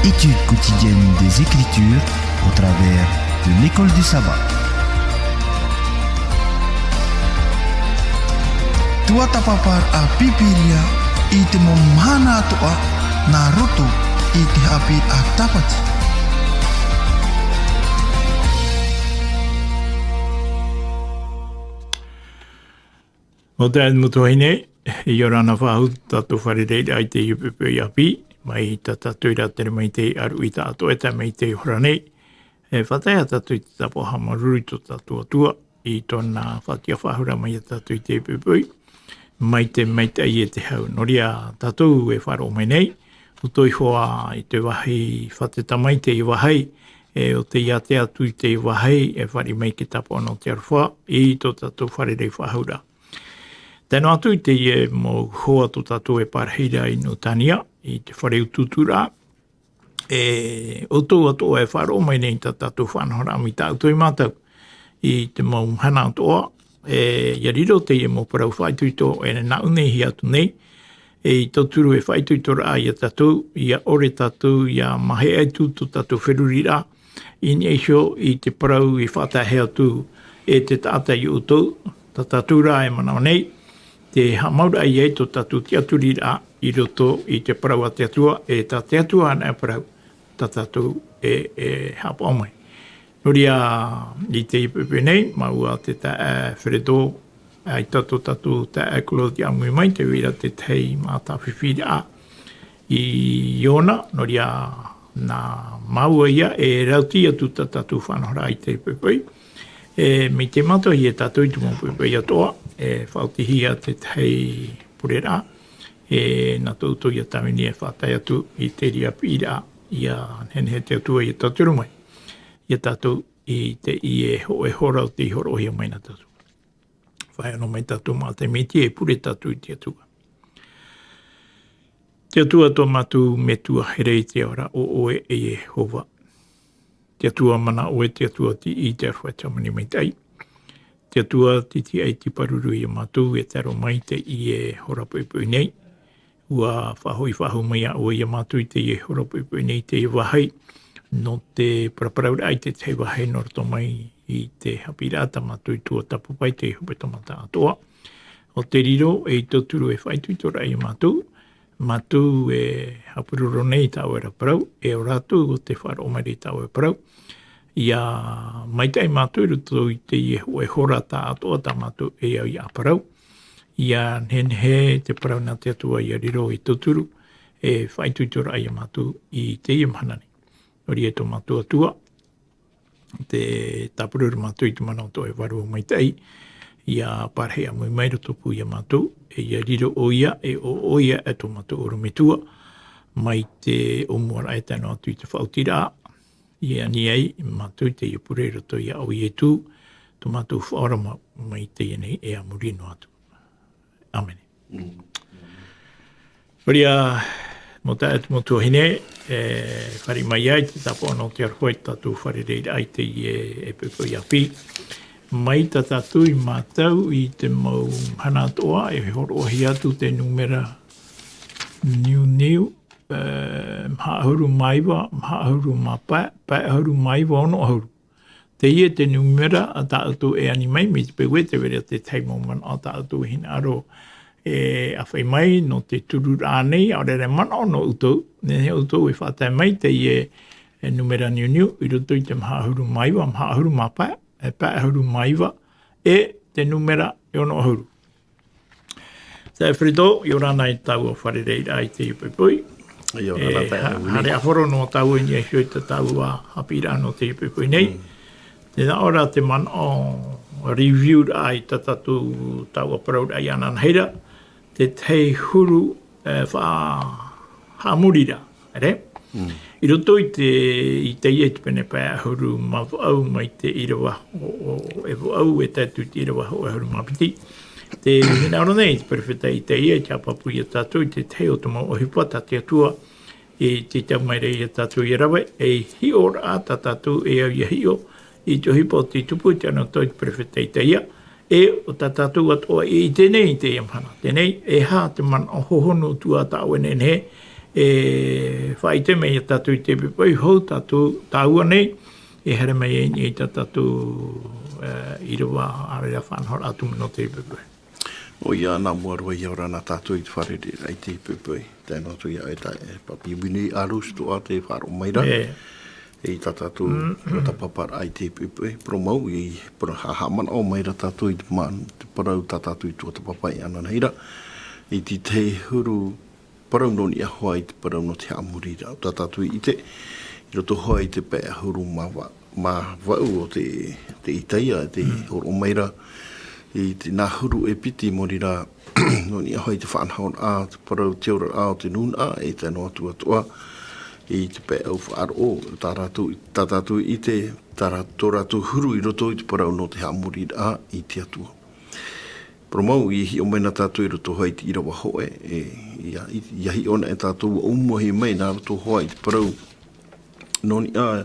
Étude quotidienne des Écritures au travers de l'école du sabbat. Tua tapapar Haapiiraa i te momana atoa na roto i te Haapiiraa Sabati. O te mutohine, i orana whahu tatu wharereire ai te iupepe i api, mai ta tatuira tere mai te aru i ta ato eta mai te horane. Whatea tatu i te tapo hamaruri to tatu atua, i tona whatia whahura mai tatu i te iupepe. Mai te i e te hau. Noria tatu e wharo mai nei, utoi hoa i te wahi whateta mai te i wahai, o te iate atu i te i wahai, e whari mai ke tapo anō te arwha, i to tatu wharerei whahura. Tēnā atu i te ie mō hoa to tatu e Partage i Nutania, i te whare ututura. O tō atoa e wharo mai nei ta tatu whanhora mi tā utoi mātau. I te mō hana atoa, ia riro te ie mō parau whaituito e na unei hi atu nei. I tōturu e whaituito rā ia tatu, ia ore tatu, ia mahe aitu to tatu wherurira. I neisho i te parau i whatahe atu e te tātai i utou, ta tatu rā e manao nei. Te hamaura i to tatu te aturi rā i roto i te parau a te atua, e ta te atua ana e parau, ta tatu e hapa omai. Noria i te ipepe nei, maua te ta wheredo, ai tatu ta kolo te amui mai, te wira te tei māta whiwhira i iona, noria nā maua ia e rauti atu ta tatu whanahora i te ipepe. Me te matohi e tatu i tu mō ipepe atoa, e whautihia te tei purera, nā tauto i a tamini e whatai atu i te ria pira i a henhe te atua i a taturu mai. I a tatu i te i e hora o te horohia mai na tatu. Whai anō mai tatu mā te meti e pure tatu i te atua. Te atua tō matu metua herei te ora o oe e Jehova. Te atua mana oe te atua ti i te arwha tamani mai tai. Te atua titi ai ti paruru i a matu e taro mai te i e horapuipui nei. Ua whahu mai a oe i a matu i te i e horapuipui nei te i wahai. No te paraparaura ai te te wahai norto mai i te Haapiiraa matu i tua tapu pai te hupe tamata atoa. O te riro e toturu e whaituitora i a matu. Matu e hapururo nei tau e raparau. E o ratu o te wharo mai tau e parau. Ia maitai matu i ruto i te i e hora tā atoa tā matu e au i aparau. Ia nenhe te parau nā te atua i a riro i toturu e whaituitora ai a matu i te i mhanani. Ori e tō matu atua, te tapururu matu i tu mana o tō e waru o maitai, ia parhea mui mai roto pu i a matu, e ia riro o ia e o ia e tō matu orometua, mai te omuara e tano atu i te whautira, ia ni ai, matu te i pure roto i a au i e tū, tō matu whaorama mai te ienei e a murino atu. Amen. Waria, mo ta atu motua hine, whari mai ai te tapo anō te arhoi tatu wharerei ai te i e pepo i api. Mai ta tatu i mātau i te mau hana toa e horohi atu te numera New, mhaahuru maiwa, mhaahuru mapa, paahuru maiwa ono ahuru. Te ie te numera a ta atu e ani mai, me te pewe te wera te taimo man a ta atu hina aro e a whai mai no te turu rānei, a rere mana o no utou, ne he utou e whatai mai te ie numera New, i ruto i te mhaahuru maiwa, mhaahuru mapa, e paahuru maiwa, e te numera e ono ahuru. Te whirido, i orana i tau o wharerei ai te ipupui. Hare a whoro no tau i ni e te tau a Haapiiraa no te ipupui nei. Tēnā ora te man o reviewed ai tatu tau a parau ai anan heira, te tei huru wha-hamurira, ere? I roto i te iet pene pā huru mawau mai te irawa o e au e tatu te irawa o e huru mapiti. Te nāro nei, te perewhita i te ia, kia papu i a tatu, i te teo te mau ohipata te atua, e te tau mai rei a tatu i rawe, e hio rā ta tatu e au i hio, i te ohipo te tupu, te anō toi te perewhita i te ia, e o ta tatu atoa i tenei te iamhana. Tenei, e hā te man o hohono tua tau ene he, e whai te mei tatu i te pipoi hou, tatu tāua nei, e here mei e ni tatu i rewa are a whanhora atu no te pipoi. O ia nā muarua i ora nā tātou i te wharere ai te pipoi. Tēnā tu ia e tai e papi wini arus tu a te wharo maira. E ta tātou rata papara ai te pipoi. Pro mau i pro hahaman o maira tātou i te man, te parau tā tātou i tuata papai ana neira. I te huru parau no ni ahoa i te parau no te amurira. Tā tātou i te, i roto hoa i te pēa huru ma vau o te itaia, te horo maira. I te nahuru e piti morira no ni ahoi te whanhaon a, te parau te ora a o te nun a, e te noa tua i te pē au whaaro, tā rātou i te tō rātou huru i roto i te parau no te hamurira a i te atua. Pro mau i hi o mena tātou i roto hoi te irawa hoe, i hi ona e tātou o umuahi mai nā roto hoi te parau no ni a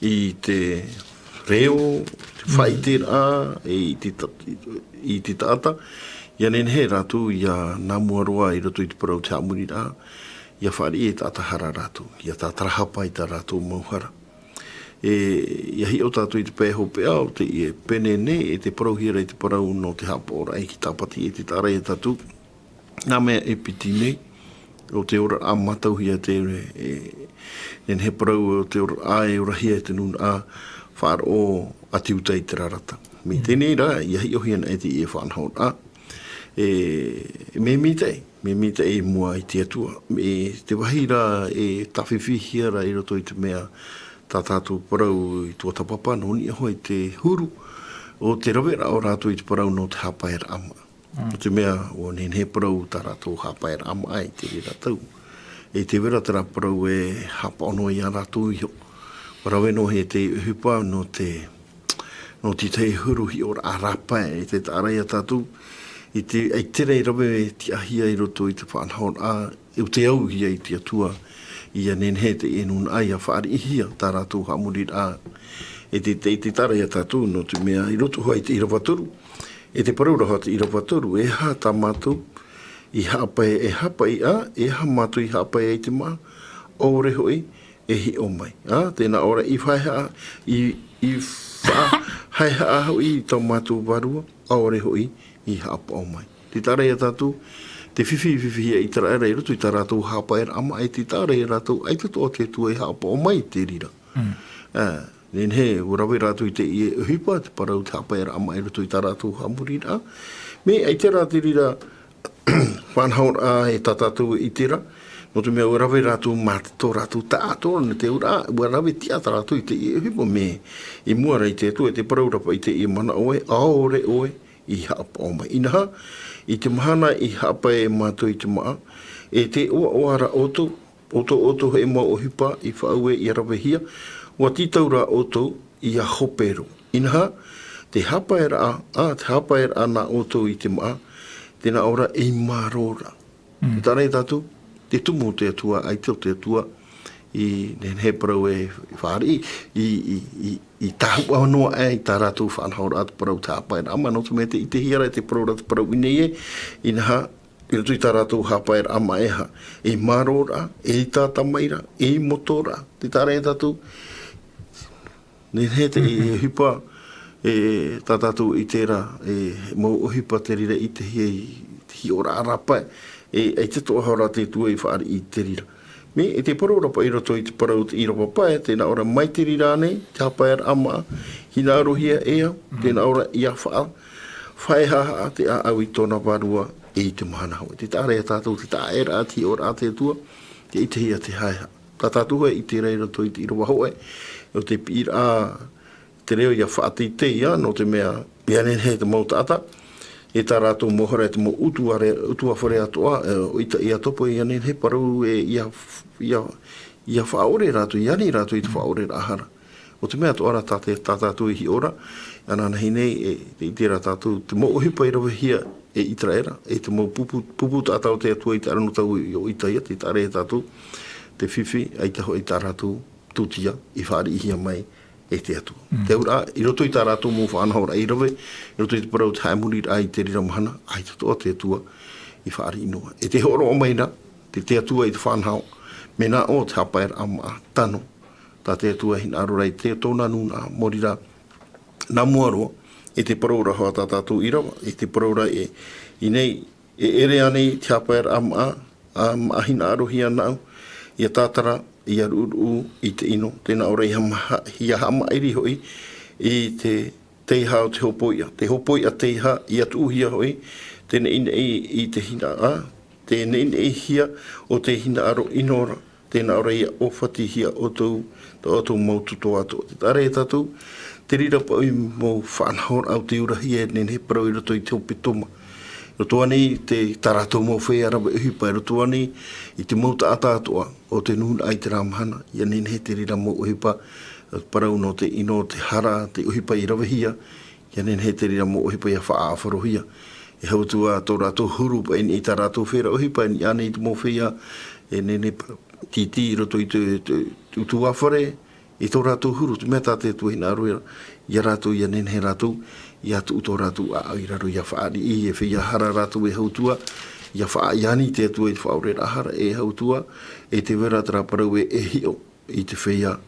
i te reo, te whaitera, i te tata. Ia nen he rātou, ia nā muaroa i roto i te parau te amurira, ia whaari e tata hara rātou, ia tata rahapa i tā rātou mauhara. Ia hi o tātou i te pēho pēa, o te i e pene ne, e te parau hira i te parau no te hapa ora, e ki tāpati e te tārai e tātou. Nā mea e piti nei, o te ora a matauhia te nen he parau o te ora a e ora hia e te nun a, whaaro ati uta i te rarata. Me tēnei rā, ia hi ohiana e te i e whanhaon a. Me mita e mua i te atua. Me te wahira e tawhiwhi ra i roto i te mea tā tātou parau i tua tapapa, no ni ahoi te huru o te rawera o rātou i te parau no te hapaera ama. O te mea o nen he parau tā rātou hapaera ama ai te rira tau. E te wera te rā parau e hapa ono i a rātou iho. Warawe no he te hupa no te huru hi ora arapa e te tārai a tātou. I te rei rawe te ahia i roto i te whanhaon a, e te au hia i te atua. Ia nen he te enun ai a whaari ihia tā rātou hamurir a. E te tārai a tātou no te mea i roto hoa i te irawatoru. E te parauraha te irawatoru e ha tā mātou i hapa e hapa i a, e ha mātou i hapa e te mā. Ore hoi. E hi o mai. Tēnā ora i whaiha, i whaiha aho i tau mātou warua, aore hoi i hapa o mai. Te tārai a tātou, te whiwhi i taraera i roto i tā rātou hapaera ama, e te tārai a rātou, ai tato o te tua i hapa o mai te rira. Nen he, urawe rātou i te i e uhipa, te parau te hapaera ama i roto i tā rātou hamurira. Me, ai te rā te rira, whanhaon a e tā tātou i tera, no te mea urawe rātou mātito rātou tātora ne te ura, urawe tiata rātou i te i hipo me, i mua rei te atua, te paraurapa i te i mana oe, aore oe, i hapa o mai. Inaha, i te mahana i hapa e mātou i te maa, e te oara oto he mua o hipa, i whaue i arawe hia, ua titaura oto i a hopero. Inaha, te hapa e ra nā oto i te maa, tēnā ora e marora. Te tārai tātou, te tumu te atua, ai teo te atua, i nen he parau e whaari, i tāhu anoa e, i tā rātou whanhaora atu parau tā hapaera ama, no te mea te i te hiara, te parau rātou parau inei e, i naha, i rato i tā rātou hapaera ama e ha, e marora, e tātamaira, e motora, te tāre e tātou, nen he te i hipa, tā tātou i tērā, mau o hipa te rira i te hi ora arapa e te toa haura te tua i whaari i te rira. Me, e te parorapa i roto i te parau te ira papai, tēnā ora mai te rira nei, te hapaera ama, hina arohia ea, tēnā ora ia whaehaha te a au i tōna warua e i te mahana hau. Te tāre a tātou, te tāera a ti ora a te tua, te i te hia te haeha. Tā tātou i te rei roto i te ira wahoe, o te pira te reo ia whaati te ia, no te mea, ia nen he te mautata, e tā rātou mohara e te mo utua whare atoa, o ita ia topo i ane he parau e ia whaore rātou, i ani rātou i te whaore rāhara. O te mea toara tā tātou i hi ora, anana hi nei e i tērā tātou, te mo uhipa i rawe hia e Itraera, e te mo pupu tātou te atua i te aranu tau i o itaia, te tāre e tātou, te whiwhi, ai taho i tā rātou tūtia, i whaari i hia mai, e te atua. Te ura, i roto i tā rātou mō whanahora i rawe, i roto i te parau te haemurir ai te rira mahana, ai tato te atua i whaari inoa. E te horo o maina, te atua i te whanahau, Mena o te Haapiiraa ama tano. Tā te atua hina arorei te tōna nuna morira nā muaroa e te paraura hoa tā tātou irawa, e te paraura i nei e ere anei te Haapiiraa ama hina arohi anau, ia tātara, ia ruru i te ino, tēnā ora ia hama iri hoi i te teiha o te hopoia. Te hopoia teiha ia tuuhia hoi, tēnā ina i te hina tēnā ina i hia o te hina aro inora, tēnā ora ia ofati hia o tau maututo ato. Te tare e tātou, te rira pa ui mō whanahor au te urahi e nene parau i roto i te opitoma. Roto ani te tarato mō whea rawa uhipa, roto ani i te mauta atatoa o te nuna ai te ramahana, ia nene te rira mō uhipa, parau no te ino, te hara, te uhipa i rawahia, ia nene te rira mō uhipa ia whaafarohia. E hautua tō rato huru pa i tā rato whera uhipa, i ane i te mō whea, e nene titi roto i te utuawhare, i tō rato huru, te mea tā te tuahina aroera, ia rato ia nene he rato, ia tu tō rato a i raro ia whaari i e whia hara rato e hautua, ia wha i ani te atua i te whaorera hara e hautua, e te vera tara parau e hio i te whia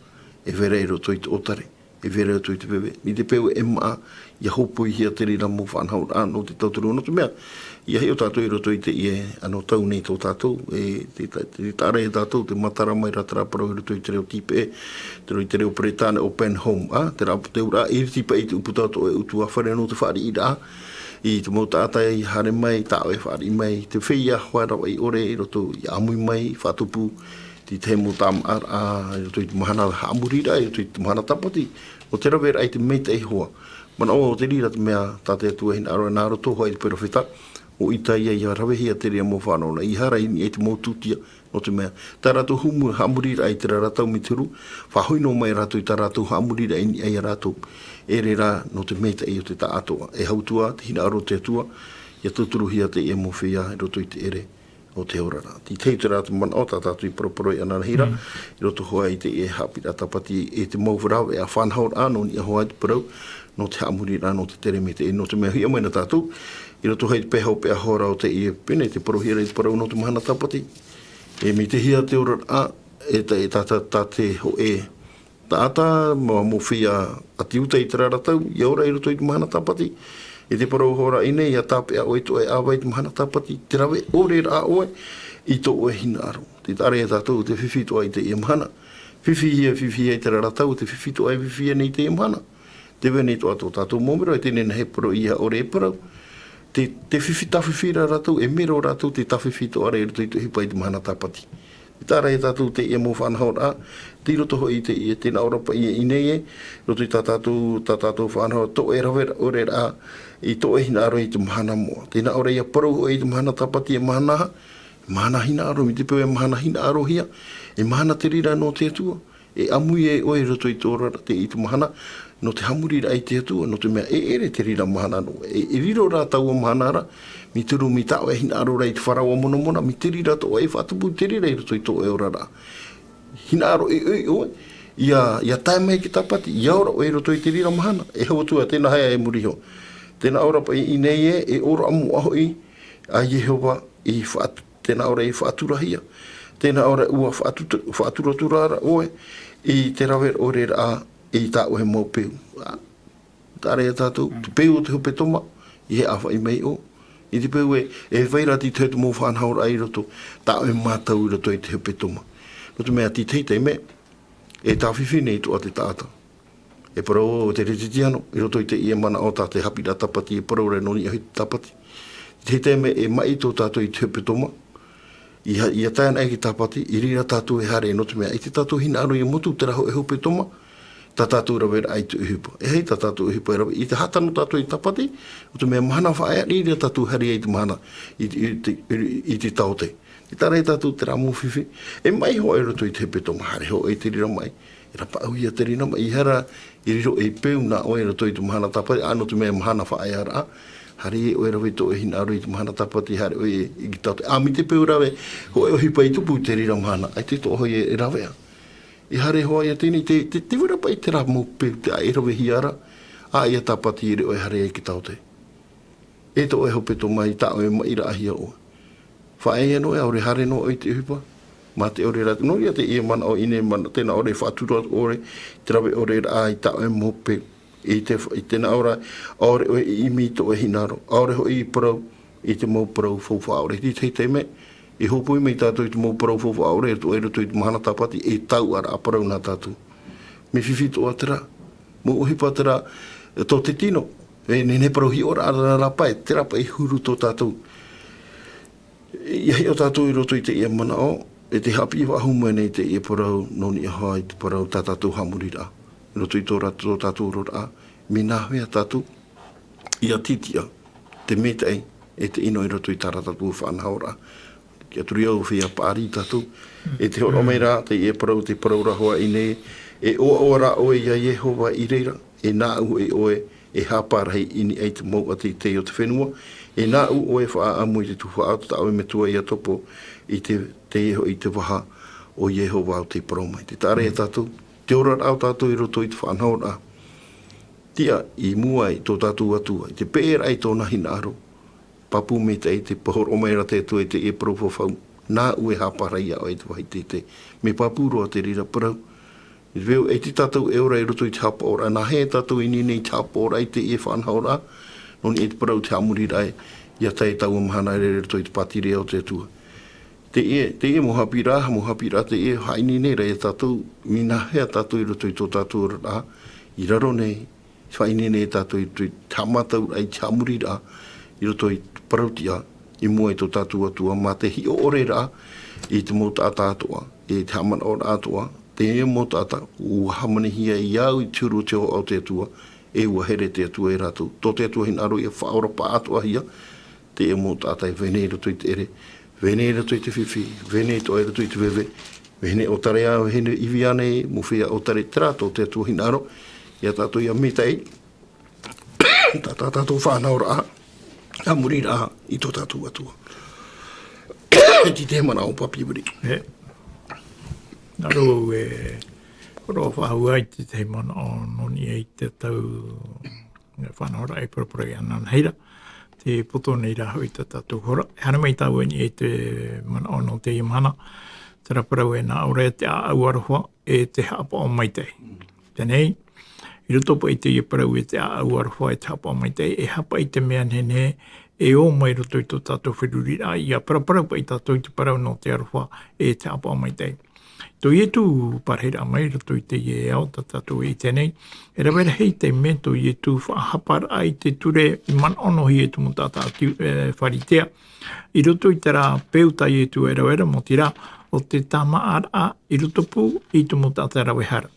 e vera i roto i te otare, e vera i roto i te pewe. Ni te pewe e maa, ia hopo i hia te rira mō whanhaur no te tauturu no te mea. Ia heo tātou i roto i te ie ano tau nei tō tātou, e te tare e tātou, te matara mai ratara parau i roto i te reo tipe, te reo pretāne open home, te rapo te ura, i tipa i te uputato e utua whare no te whaari i rā, i te mauta atai hare mai, tāo e whaari mai, te whia hoarawa i ore, i roto i amui mai, whatupu, ti te mo tam i roto i te mahana hamurira, i roto i te mahana tapati, o te rawera ai te meita e hoa. Mana o te rira te mea tāte atua hina aroa nāro tōhua i te perowhita, o ita ia rawehia te rea mō whanona, i hara i te mō tūtia no te mea. Tā rato humu hamurira ai te ratau mitiru, whahoino mai rato i tā rato hamurira ai rato, e re rā no te meita i o te tā atoa. E hautua, te hina aro te atua, ia tuturuhia te e mō whia, i roto i te ere o te orara. Ti tei te rātu mana o tā tātu i paroparo i anarahira, i roto hoa i te e Haapiiraa Sabati e te mauwharau e a whanhaur anō ni a hoa i te parau, no te hamurira, no te tere me te e no te mea hia mai na tātou, i roto hei te peha o pea hora o te i e pene, te parohira i te parau no te mahana tapati. E mi te hia te orara e tā te ho e tāta, mō whia ati uta i te raratau, i ora i roto i te mahana tapati, e te parau hora ine, ia tāpea o e to e awa i te mahana tapati, te rawe ore rā oe, i to oe hina aro. Te tare e tātou, te whiwhito ai te i mahana. Whiwhi ai te raratau, te whiwhito ai whiwhi nei te i mahana. Te wene to ato tātou mōmero, e tēnei he paro ia ore e parau. Te whiwhi tawhiwhira rātou, e mero rātou te tawhiwhito are i roto i te hipa i te mahana tapati. Te tāra e tātou te ia mō whanhaur te roto hoi te ia tēnā orapa ia inei e, roto i tā tātou whanhaur, to e rawera ore rā, i to e hina aro i te mahana moa. Tēnā ore ia parau hoi i te mahana tapati e mahana hina aro, mi te peo e mahana hina aro hia, e mahana te rira no te atua, e amui e oe roto i tō rara te i te mahana, no te hamurira ai te atua, no te mea e ere te rira mahana no. E riro rā tau o mahana ara, mi turu mi tau e hina aro rei te wharaua mona, mi te rira to e whatupu te rira i roto i tō e ora rā. Hina aro e oe, ia tae mai ki tapati, ia ora oe roto i te rira mahana, e hau atua tēnā haia e muriho. Tēnā ora pa i nei e ora amu aho i, a Jehova i tēnā ora i whaaturahia, tēnā ora ua whaaturaturara oe, i te rawe ore rā, i tā ohe mō peu. Tāre e tātou, te peu o te hope toma, i he awha i mei o. I te peu e wairati te mō whanhaur ai roto, tā ohe mātau i roto i te hope toma. Roto mea ti teitei me, e tā whiwhine i toa te tāta. E parau o te retitiano, i roto i te ia mana o tā te Haapiiraa Sabati, e parau re noni ahi tapati. Teitei me e mai tō tātou i te hope toma, ia tāna e ki tapati, i rira tātou e hare e no te mea, i te tātou hina aro i motu te raho e hope toma, tā tātou rawera ai te uhipa. E hei tā tātou uhipa e rawe. I te hatano tātou i tapati, o te mea mahana whaea, rira tātou hari ai te mahana i te taote. I tāra e tātou te rā mōwhiwhi. E mai hoa e roto i te hepe tō mahare ho e te rira mai. E rapa au ia te rira mai. I hara i riro e peu nā oe roto i te mahana tapati. Ano te mea mahana whaea rā. Hari e oe rawe tō e hina aro i te mahana tapati. Hari oe i ki taote. A mi te peu rawe, ho e ohipa i tupu te rira mahana. Ai te tō hoi e rawea. I hare hoa ia tēnei, te wera pai te rā mō peu te aerawe hiara, a ia tāpati ere oe hare e ki taute. E to oe hope tō mai, tā oe mai ra ahia oe. Whae ia noe, aure hare no oi te uhipa, Ma te ore ratu no ia te ia mana o ine mana tena ore whatura ore trawe ore a I tau e mope I tena ora ore o I mito e hinaro ore ho I parau I te mau parau faufa ore ti te me I hopo I mei tātou I te mau parau faufa ore e tu e rato I te mahana tapati e tau ara a parau nā tātou me whiwhito a tera mo uhi pa tera tō te tino e ne parau hi ora ara rapa e tera pa I huru tō tātou Ia o tātou I roto I te ia mana o e te hapi wa humu nei te ia parau noni aha I te parau tā tātou hamurira. Roto I tō rato tātou rora me nā hea tātou ia titia te metei e te ino I roto I tāra tātou whanhaora. Kia turi au whia pāri tātou e te horo mei rā te ia parau te parau rahoa I nei e o ora oe ia Yehova I reira e nā u e oe e hāpārhei ini ei te mau a te o te whenua e nā u oe wha amu I te tuwha au ta au me tua ia topo I te eho I te waha o Yehova au te paromai. Te tāre e tātou, te ora au tātou I roto I te whanhaora. Tia I mua I tō tātou atua, I te pēra I tōna hinaro, papu me te te pahoro meira te tu e te e profofau, nā ue hāparaia o e te wahi te, me papu roa te rira parau. I veo e te tātou e ora I roto I te hapaora, nā he tātou I nini I te hapaora I te e whanhaora, noni e te parau te hamuri rai, ia tai tau mahana e roto I te patire o te atua. Te e mo Haapiiraa te e haini nei rei tātou, mina hea tātou I roto I tō tātou rā, I raro nei, whaini nei tātou I tui tamatau ai te hamuri rā, I roto I parautia, I mua I tō tātou atua, ma te hi o ore rā, I te mo tāta atua, I te hamana o atua, te e mo tāta, u hamane hia I au I tūro te o te atua, e ua here te atua I rātou. Tō te atua hinaro I a whaora pa atua hia, te e mo tāta I venei roto I te ere, Vene rato I te whiwhi, vene to e rato I te wewe, vene o tare au hene iwi ane, mo whia o tare trato te atua hinaro, ia tātou ia metei, tātou whanau rā, a muri rā I tō tātou atua. E ti te mana o papi wari. Naro koro whahua I te mana o noni e te tau whanau rā e paraparai anan heira. Te poto nei rā hui ta tātou hora. Hana mai tāu ni e te mana ono te imana. Te raparau e nā ora e te auaroha e te hapa o maitei. Tēnei, I roto po I te parau e te auaroha e te hapa o maitei. E hapa I te mea nene e o mai roto I tō tātou whiruri rā. Ia paraparau pa I tātou I te parau no te aroha e te hapa o maitei. Tō I tu parhera mai roto I te ie au ta tātou I tēnei. E rawera hei te me tō I tu whahapara ai te ture I man ono hi e tu mo tātā wharitea. I roto I te rā peuta I tu e rawera mo tira o te tama ara I roto pū I tu mo tātā rawehara.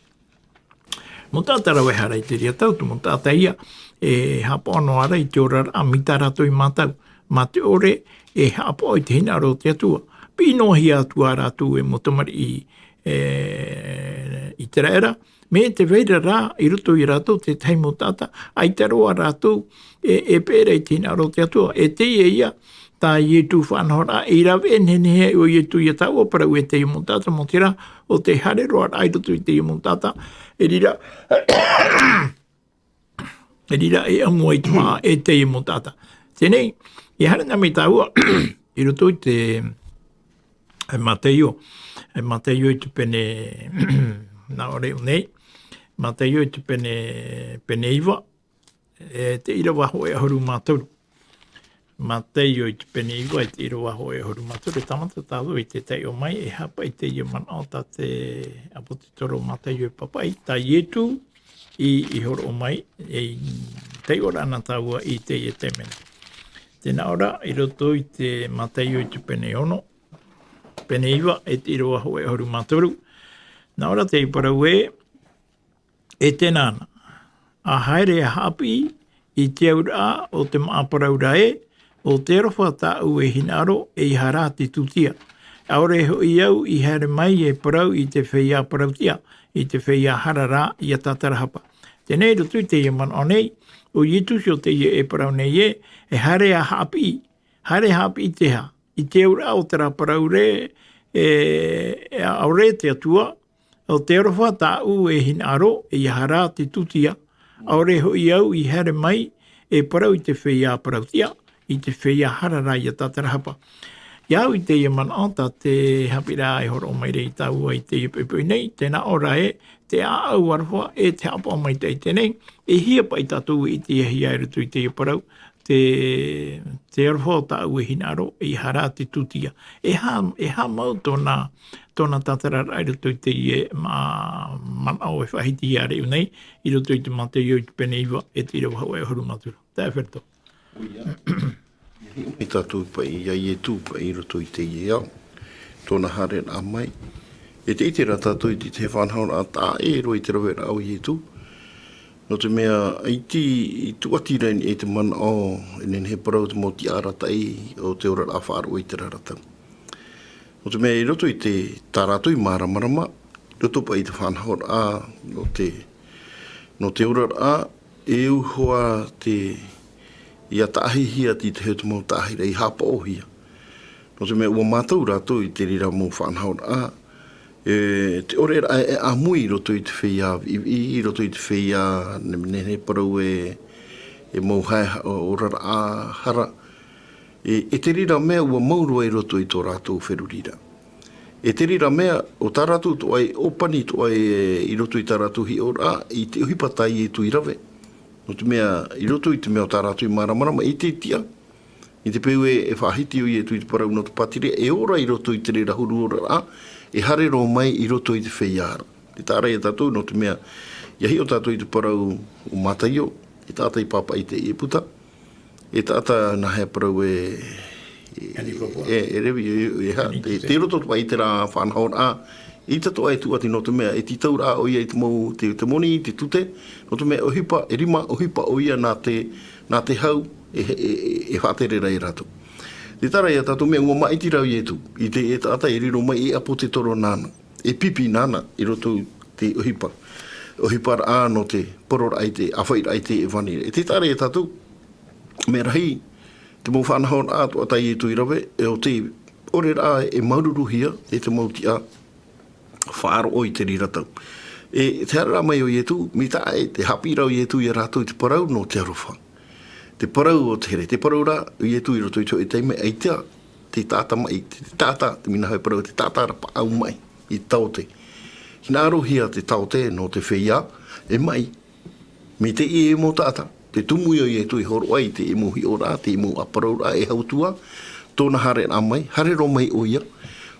Mo tātā rawehara I te ria tau tu mo tātā ia e hapa ono ara I te ora a mita rato I mātau. Ma te ore e hapa o I te hinaro te atua. Pino hi atua rātu e motomari I te raera, me te veira rā, I roto I rātou te taimo tata, ai te roa rātou e pēra I tina ro te atua, e te ia, tā I tu whanhora, I rawe nene o I tu I tau o parau e te imo tata mo tira, o te hare roa ai roto I te imo tata, e rira, e amua I tuma e te imo tata. Tēnei, I hara nami tāua, I roto I te Mateio I te pene, nā ore o nei, Mateio I te pene iwa, te ira waho e ahoru mātoru. Mateio I te pene iwa, te ira waho e ahoru mātoru, tamata tālu I te tei o mai, e hapa I te ia mana o tā te apotitoro Mateio I papai, tā ietu I horo o mai, e tei ora ana tāua I te ia te mena. Tēnā ora, I roto I te Mateio I te pene ono, pene iwa e te iro aho e horu mātoru. Nā ora te iparau e tēnāna. A haere a hapi I te aura o te maaparau rae, o te rofa tā u e hinaro e I hara te tutia. Aore ho I au I haere mai e parau I te whea parautia, I te whea harara I a tātarahapa. Tēnei rotu te ia man o nei, o ietusi o te ia e parau nei e haere a hapi I te ha. I te aura o te raparau re, aure te atua, o te arofa tā u e hinaro e I hara te tutia, aure ho I au I here mai e parau I te whea parautia, I te whea harara I a tātarahapa. Iau I te ia man anta te Haapiiraa e horo mai rei tau ai te pepui nei, tēnā ora te au arwha te apa mai te tenei, hia pai tātou I te hia e rutu I te parau, te arwha tau hinaro, hara te tutia. Ha mau tōna tātara rai rutu I te man au e whahiti ia reu nei, I rutu I te mate iau te pene iwa te rau hau e horu matura. Tā e wherto. I tātou pai iai tū pai roto I te iau, tōna hare nā mai. Te itera tātou I te whanhau nā tā roi te rawe rau I tū. No te mea, I tuati reini te mana o, enen he parau te moti aratai o te ora a whāro I te raratau. No te mea, I roto I te tāratui māramarama, roto pai te whanhau nā, no te ora a, uhoa te ia tahi hia ti te heutu mau tahi rei hapa o hia. No te mea ua mātou rātou I te rira mō whanhau a. Te ore a mui roto I te whia, I roto I te whia, ne parau mō hai o rara a hara. Te rira mea ua maurua I roto I tō rātou wheru rira. Te rira mea o tā rātou to ai opani to ai I roto I tā rātou hi ora I te uhipatai tu I rave. No te mea, I roto I te mea o tā rātou I māramarama I te tia. I te peu e whahiti o I tu I te parau no te patire, ora I roto I te rera huru ora a, hare ro mai I roto I te wheiara. Te tārai e tātou no te mea, iahi o tātou I te parau o mātaio, tātai papa I te puta, tāta na hea parau te roto tu ai te rā whanhaon a, I tato ai tu ati no te mea, ti taura o ia I te mau, te moni, te tute, no te mea o hipa, rima o hipa o ia nā te hau, whātere rai rato. Te tara ia tātou mea ua maiti rau I tu, I te tātai riro mai apo te toro nāna, pipi nāna I roto te o hipa rā no te porora ai te, awhaira ai te whanire. Te tara ia tātou, mea rahi, te mau whanahon ātu atai tu I rawe, o te ore rā maururuhia, te mauti a, whaaro o I te riratau. Te hara mai o ietu, mi tae, te Haapiiraa o ietu I rātou I te parau no te arofa. Te parau o te here, te parau rā, o ietu I roto I tō I teime, ei te tāta mai, te tāta, te mina hau parau, te tāta rapa au mai, I taote. Hina arohia te taote no te whia, mai, me te I mō tāta, te tumu o ietu I horo ai, te imuhi o rā, te imu aparau rā, hautua, tōna hare nā mai, hare ro mai o ia,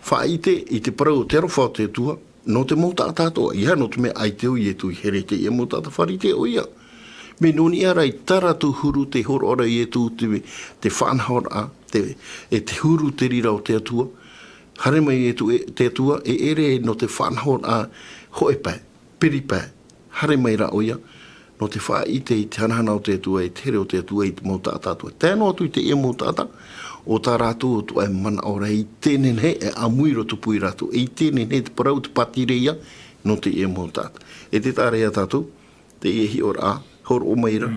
whaite I te parau te arofa o te tua, no te mōta tātoa, ia no te mea aiteo I etu I here te ia mōta ta wharite o ia. Me noni ara I taratu huru te horo ora I etu te whanhaor a, te huru te rira o te atua, hare mai etu te atua, ere no te whanhaor a hoe pai, piri pai, hare mai ra o ia, no te whaite I te hanahana o te atua, tere o te atua I te mōta tātua. Tēnō atu I te ia mōta tātua, o tā rātou o tu ai mana ora I tēnen he amui roto pui rātou. I tēnen he te parau te patireia no te e mō tātou. Te tārea tātou, te ehi ora a, horo o maira,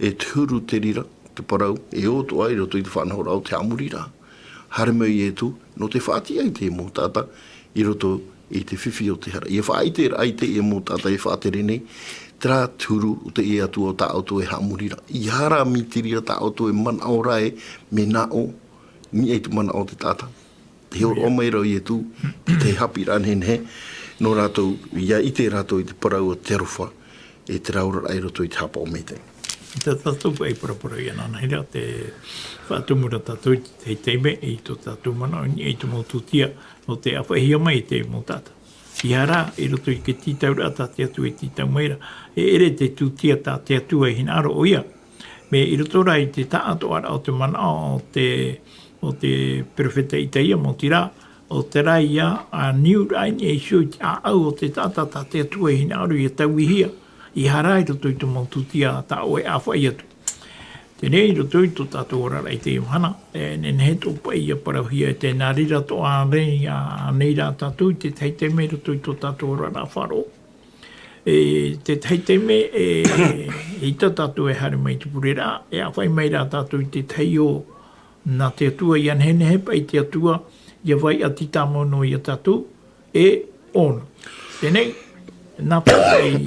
te huru te rira, te parau, o tu ai roto I te whanahora au te amuri rā. Hare mai tu, no te whaati ai te mō tātou, I roto I te whiwhi o te hara. I whaite ai te e mō tātou I whaatere nei, tra turu o te e atu o tā auto e hamuri rā. I hara mi te rira tā auto e mana ora me nā o, ni e tu mana o te tata. Te horo o mai rau I tu, te Haapiiraa he, no rātou, ia I te rātou I te parau o te arofa, te raura ai roto I te hapa o mei te. Te tātou pai parapara I anana hera, te whātumura tātou I te teime, I tō tātou mana, I tu mōtutia, no te awhahia mai te mō tātou. I hara, I roto I ke tītaura tā te atu e tītau maira, ere te tūtia tā te atu e hinaro o ia. Me I roto rai te tāto ara o te mana o te perfeta I te ia mo tira, o te rai a New Rain e sui a au o te tata te atua I hinaro I tau I hia. I hara I roto I tu maututia ta o e awhai atu. Tenei roto I tu tātou ora rai te imhana, nen he tō pai a parauhia te nārira tō a rei a neira tātou te teiteme roto I tu tātou ora rā wharo. Te teiteme I tā tātou e hare mai te purera, e awhai mai rā tātou I te teio nā te atua I anhene he pai te atua, ia vai a tita mono I a tātou, e ono. Tenei, nā pai,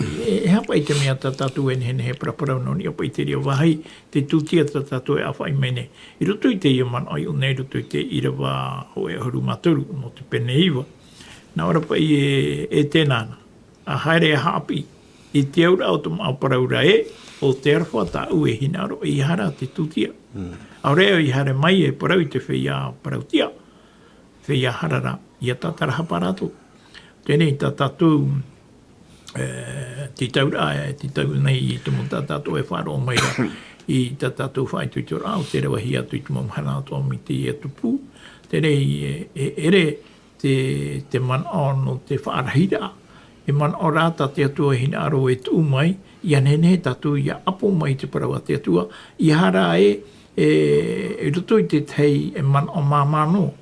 hapa i te mea tatatu e nene he praparau noni apa i te rea wahai, te tūtia tatatu e awhai mene. I roto i te ia man ai o nei roto i te irawa o e horu maturu, no te pene iwa. Nā ora pai e tēnana, a haere a haapi, i te aura o te maaparaura o te arwha tā ue hinaro i hara te tūtia. Aureo i hare mai e parau i te whia parautia, whia harara, i a tatara haparato. Tēnei tatatu, ti taura ti tau nei i te mo tatatu e wharo mai i tatatu whai tui te rao, te rewa hi atu i te mamhana ato mi te i atupu. Tēnei ere te man ono te whaarahira, e man o rāta te atua hina aro e tū mai, i anene tatu i a apo mai te parawa te atua, i hara e roto i te tei e man o mamano,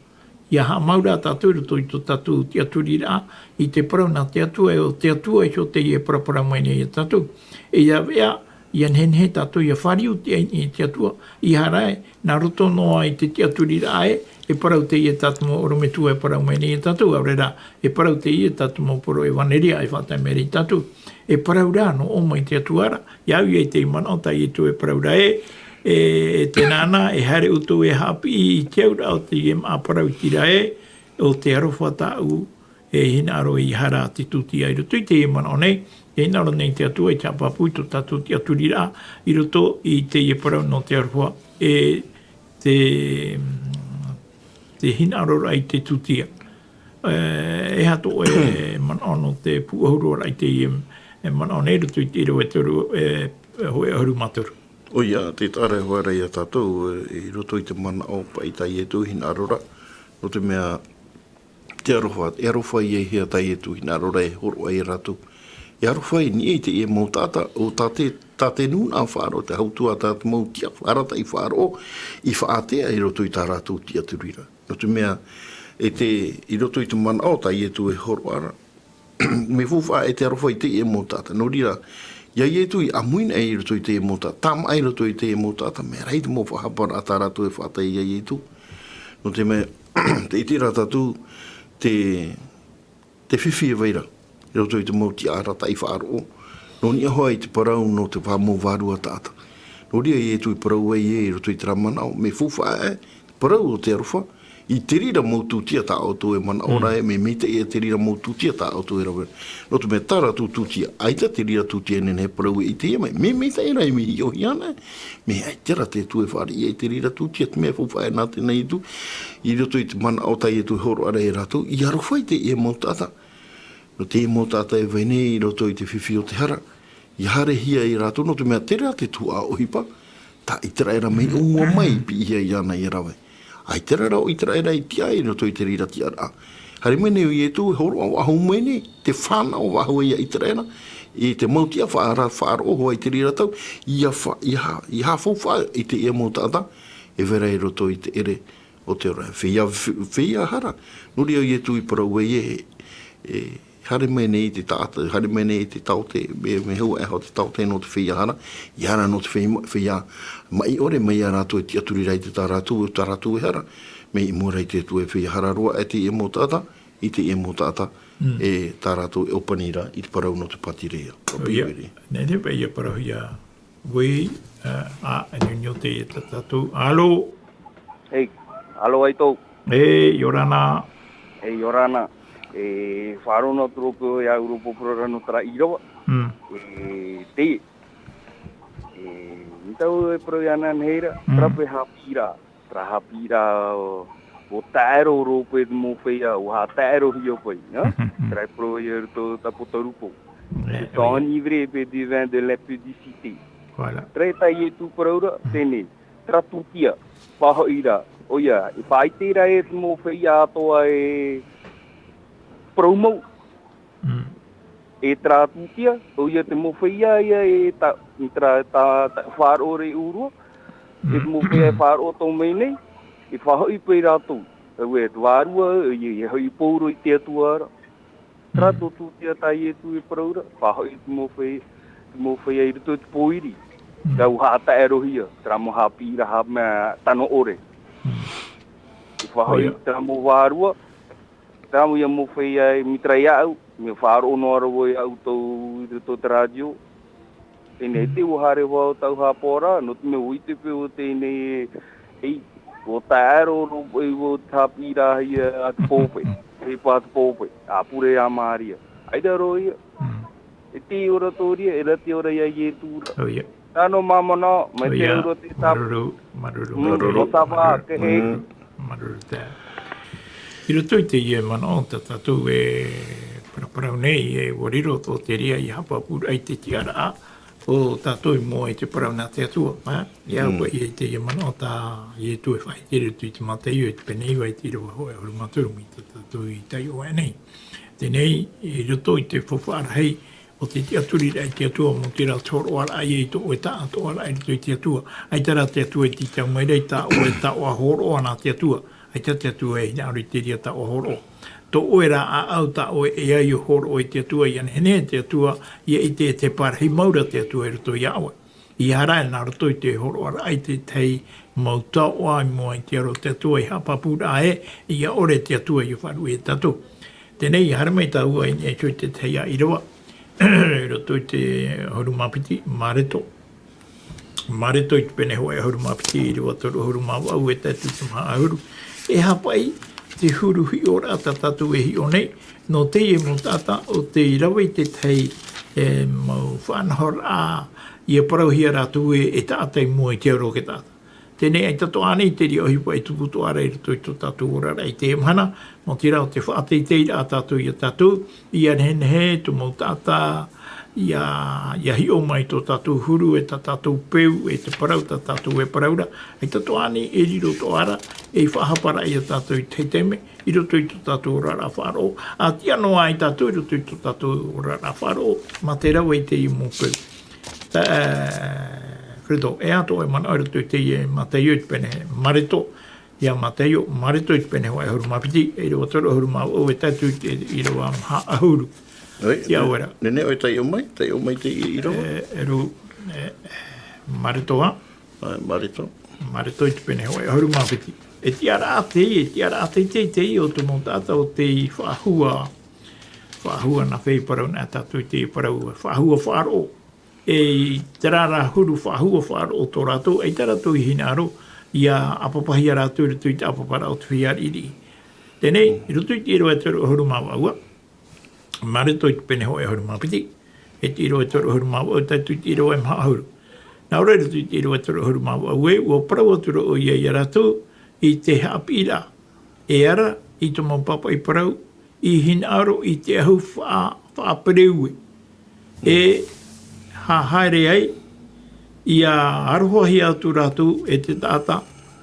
i a maura tatu roto i to tatu te aturira, i te parau nā te atua e o te atua e so te i e parapara mai nei e tatu. E ia vea, i anene tatu i a whariu te atua, i hara nā roto noa i te aturira e parau te i e tatu mo orometua e parau mai nei e tatu, aurera e parau te i e tatu mo poro e waneria e whatai meri tatu. E parau rā no o mai te atuara, iau i te imanota i tu e parau rā e te nana e hare utu e hapi i te aura o te i a parau tira o te arofa tāu e hina aro i hara te tuti ai roto i te imana o nei, e hina aro nei te atua i te apapu i to tatu te aturira i roto i te i parau no te arofa e te hina aro rai te tutia. E hato e man ono te puahuru rai te e man ono e roto i te iro e toru e hoe ahuru maturu. O ia, te tare hoa rei a tātou i roto i te mana o pa i tai e tu hina arora. No te mea te arofa i e hea tai e tu hina arora e horo ai ratu. E arofa i ni e te e mō tāta o tāte nūna whāro, te hautua tāte mō tia whārata i whāro i whaatea i roto i tā rātou tia turira. No te mea i roto i te mana o tai e tu e horo ara. Me fuwha e te arofa i te e mō tāta. No rira, ia i tu i amuina e i roto i te e mō tāta. Tam ai roto i te e mō tāta. Me rei te mō whahapara a tā rātou e whaatai ia i tu. No te mea, te iti rata tu, te whiwhi e weira. I roto i te mō tia rata i whaaro. No ni ahoa i te parau no te whamo vārua tāta. No ria i tu i parau e i roto i te ramanao. Me fuwha parau o te arofa. I te rira mautu tia tā o tō e mana ora me mite e te rira mautu tia tā o tō e rawe. No tu me tara tu tia, aita te rira tu tia nene parau e te mai. Me mite e rai mi hi o hiana. Me ai tera te tu e whari e te rira tu tia, te mea fuwhae nā te nei tu. I roto i te mana o tai e tu horo ara e rātou. I arowhai te e mautata. No te e mautata e vene i roto i te whiwhi o te hara. I hare hia i rātou. No tu mea tera te tu a ohipa. Tā i tera era mei umua mai pi ia i ana i rawe. Ai tera rao i tera era i tia i roto i te rira tia rā. Hare mene o i e tu horo au ahu mene, te whana o ahu ia i tera era. I te mautia whaaro hoa i te rira tau. I ha fōwha i te ia mautata. E vera i roto i te ere o te ora. Whia hara. Nuri o i e tu i parau e hare mene i te tāta, hare mene i te taute, me hua e hao te taute no te whia hara. I hara no te whia mai ore mai a rātou e ti aturi rei te tā rātou e hara. Me i mōrei te tu e whia hara roa e te e mō tāta, i te e mō tāta, e tā rātou e opanira i te parau no te patirea. Nene pe ia parau ia wei a anunio te e tātou. Alo? Hei, alo ai tau. Hei, Yorana. Hei, Yorana. E wharono tropo e a Europa Prorano tra irawa. Te Nitau e proiana neira, trape Haapiiraa. Tra Haapiiraa o taero Europa e mo feia, o ha taero hio pai, no? Tra proier to tapotarupo. Ton ivre pe du vin de l'impudicité. Voilà. Tra tai tu proura, tene. Tra tutia, pahoira. Oia, e paitera e mo feia toa e promo e tra tutia o ia te mo feia ia e ta far ore uru e mo feia far o to mene e fa hoi pe rato e te warua e hoi pouro i te tuara tra tutia tai e tu e proura fa hoi mo feia i to poiri da u hata erohia tra mo Haapiiraa ha tano ore e fa hoi tra mo warua Tamo ia mo feia mitrai au, Me whaaro no aro e au tau i to radio. E nei te uhare wau tau hapora, no te me uite pe o te nei e o taero no e o Haapiiraa ia atu pōpe. E pa atu pōpe. A pure a Maria. Aida roia. E te ora tōria, e rati ora ia i e tūra. Oh, yeah. Tano mamana, mai te ora te tapu. Maruru. O tapa, ke he. Maruru te. I roto i te ia mana o tātou e paraparau nei e wariro tō te ria i hapa pura i te tiara a. O tātou i mua i te parau nā te atua. Ia ua i te ia mana o tā i e tu e whai. Te roto i te mata i o te penei wai te rawa hoa huru maturu mi tātou i tai o e nei. Tenei, i roto i te whawhara hei o te tiaturi rai te atua mo te rau toro ala ai e to o e taa to ala ai to i te atua. Ai tara te atua i te tau mai rei ta o e ta o a horo ana te atua. Ai tara te atua e hina ori te ria ta o horo. To oera a au ta o e ai o horo o i te atua i anhene te atua i e te parahi maura te atua e roto i awe. I hara e nā roto i te horo ara ai te tei mauta o ai mua i te aro te atua i hapapura e i a ore te atua i wharu e tatu. Tenei i hara mai ta ua i e tui te tei a irawa. Roto i te horumapiti, mareto. Mareto i te pene hoa e horumapiti i rewa toru horumawa au e tatu te maha huru. E hapai te huru hi o rata tatu e hi o nei. No te e mo tata o te irawa i te tei e mau whanhor a i e parau hia ratu e tātai mua i te aro ke tata. Tēnei ai tato anei te ria ohipa i tuputu ara i rato i to tatu ora rei te emhana. Mo te rao te whaatei teira a tatu i a tatu. I anhene he, tu mau tata, ia hi o mai to tatu huru e ta tatu peu, e te parau ta tatu e paraura. Ai tato anei e riro to ara, e whahapara i a tatu i te teme, i roto i to tatu ora ra wharo. A tia noa i tatu i roto i to tatu ora ra wharo, ma te rau e te i mo peu. Credo, e ato e mana ora tu te e mateo i pene marito, ia mateo marito i pene hoa e hurumapiti, e reo toro hurumau o e tatu i roa maha ahuru. Ia ora. Nene oi tai o mai te i roa? Marito a. Marito. Marito i pene hoa e hurumapiti. E tiara a te o te montata o te whaahua na whei parau na tatu i te parau, whaahua whaaro. E te rara huru whahua whaaro o tō rātou, ei tā rātou i hinaro, ia apapahi a rātou i rutu i te apapara o te whiariri. Tēnei, i rutu i te iro e tōru huru māwaua, marito i te pene hoa e huru māpiti, e te iro e tōru huru māwaua, tatu i te iro e maha huru. Nā ora rutu i te iro e tōru huru māwaua, ua parau atura o ia i a rātou, i te Haapiiraa, e ara, i te maupapa i parau, i hinaro i te ahu whaapereue. E ha haere ai, ia arohoahi atu rātou e te tāta,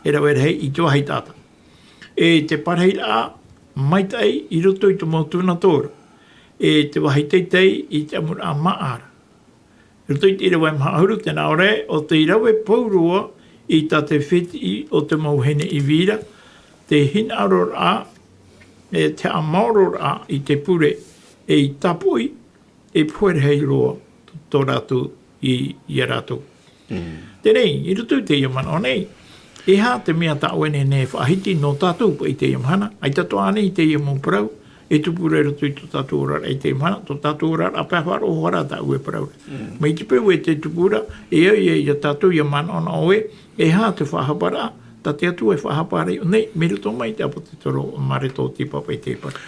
e rau ere hei i te wahi tāta. E te parhei rā, maitai i roto i te mautuna tōra. E te wahi teitei i te amura maara. Roto i te ira wai mahahuru, tēnā ore, o te irawe paurua i tā te whiti o te mauhene i vira, te hinaro rā, e te amauro rā i te pure, e i tapui, e puere hei roa. Tō rātou i a rātou. Tēnei, i rutu te iamana o nei, e hā te mea ta oene ne whahiti no tātou pa i te iamana, ai tato ane i te iamon parau, e tupura e rutu i tō tātou orar i te iamana, tō tātou orar a pēwharo o hara tā ue parau. Mei te peu e te tupura, e au i a tātou iamana o na oe, e hā te whahapara, ta te atu e whahapara i o nei, me ruto mai te apo te toro mareto ti papa i te para.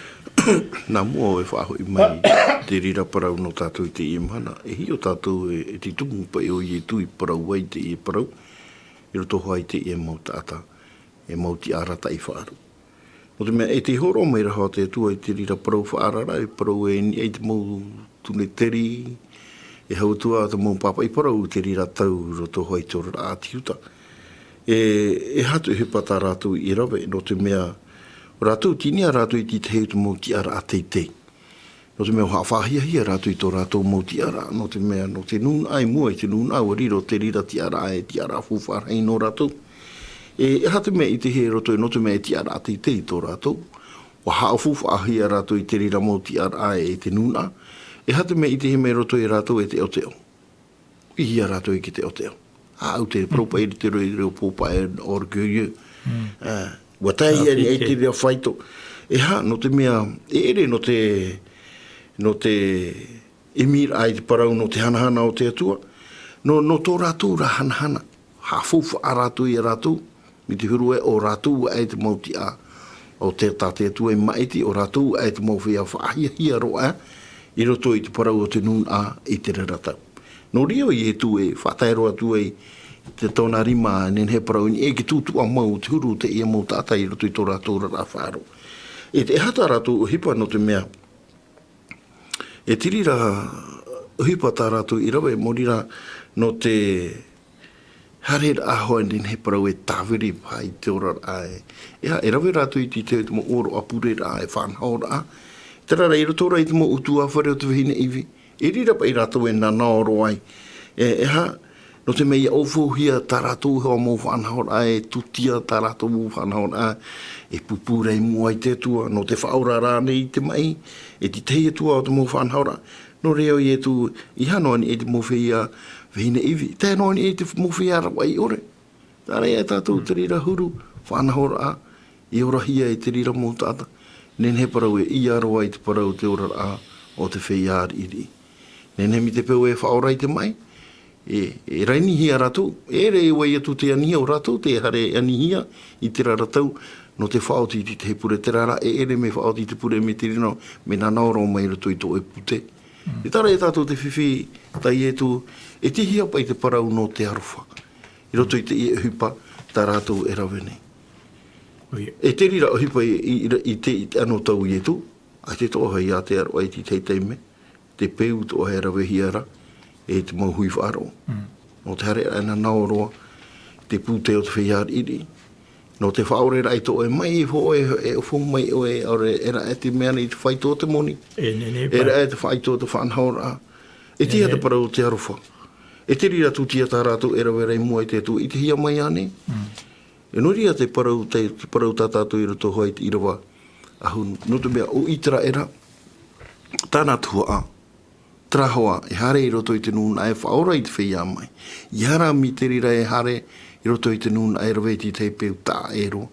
Nā mua e whaaho i mai te rira parau no tātou i te iemhana. E hi o tātou e te tumu pa e o i e tui parau wai te i e parau. I roto hoa i te i e mau tāta. E mau ti arata i whaaru. O te mea e te horo mai raha te atua i te rira parau whaarara. E parau e ni e te mau tune teri. E hautua te mau papa i parau te rira tau roto hoa i tōra rā atiuta. E hatu e he pata rātou i rawe no te mea rātou tini a rātou i te heu te mauti ara a teitei. No te mea whawhahia rātou i tō rātou mauti ara. No te mea, no te nūn ai mua i te nūn au riro te rira ti ara e ti ara fuwharhei no rātou. E hatu mea i te he roto no te mea ti ara a teitei tō rātou. Wa hao fuwhahia rātou i te rira mauti ara e te nūn a. E hatu mea i te he mea roto i rātou e te oteo. I hia rātou i ki te oteo. Au te propa i te reo popa e orgueilleux. Watai e te rea whaito. E ha, no te mea, e ere no te no te emir ai te parau no te hanahana o te atua, no tō rātou ra hanahana, hawhauwha a rātou i a rātou, mi te hurue o rātou ai te mauti a, o te tate atua i maiti, o rātou ai te mauwhia whaahia roa, i roto i te parau o te nun a i te reratau. No rio i e tu e whataero atu e te tōna rima nen he parau ni e ki tūtu a mau te huru te ia mau tātai i roto i tō rātou rā whaaro. E te hata rātou o hipa no te mea, e tiri rā hipa tā rātou i rawe, morira no te hare rā ahoa nen he parau e tāwiri pai te ora rā e. E rawe rātou i te mo oro apure rā e whanhao rā. Tera rei roto rei te mo utu a whare o te wahine iwi. E rira pa i rātou e nā naoro ai. No te mea ofuhia tā rātou hea mō whanhao rā e tutia tā rātou mō whanhao rā e pupurei mua i te tua. No te whaura rā nei te mai e te teia tua o te mō whanhao rā. No reo i e tu i hanoa ni e te mō whea wahine iwi. Tēnoa ni e te mō whea rawa i ore. Tā rei e tātou te rira huru whanhao rā i orahia e te rira mō tāta. Nen he parau e i aroa i te parau te ora a o te wheiar iri. Nen he mi te peu e whaorai te mai. E rainihia rātou. E rei wai atu te anihia o rātou, te hare anihia i te raratau no te whaoti i te he pure te rara. E ere me whaoti i te pure me te rino me nā naoro mai rato i tō e pute. E tara e tātou te whiwhi tai e tu e te hia pa i te parau no te arofa. I roto i te i e hupa tā rātou e rawe nei. E te rira o hipa i te ano tau i e tu, a te toha i a te aro ai ti teime, te peu toha e rawe hiara, e te mau hui wharo. No te hare ana naoroa, te pūte o te whiar iri, no te whaore rai to e mai e ho e o whong mai o e ore era e te mea ni te whaito te moni, era e te whaito te whanhaora, e tia te parau te arofa. E te rira tu tia tā rātou e rawe rei mua i te tu, i te hia mai ane, e noria te parau tā tātou i roto hoi te irawa ahun. No te mea o itara era, tāna tua a, trahoa, e hare i roto i te nūna e whaora i te whia mai. I hara mi te rira e hare i roto i te nūna e rawe ti te peu tā ero.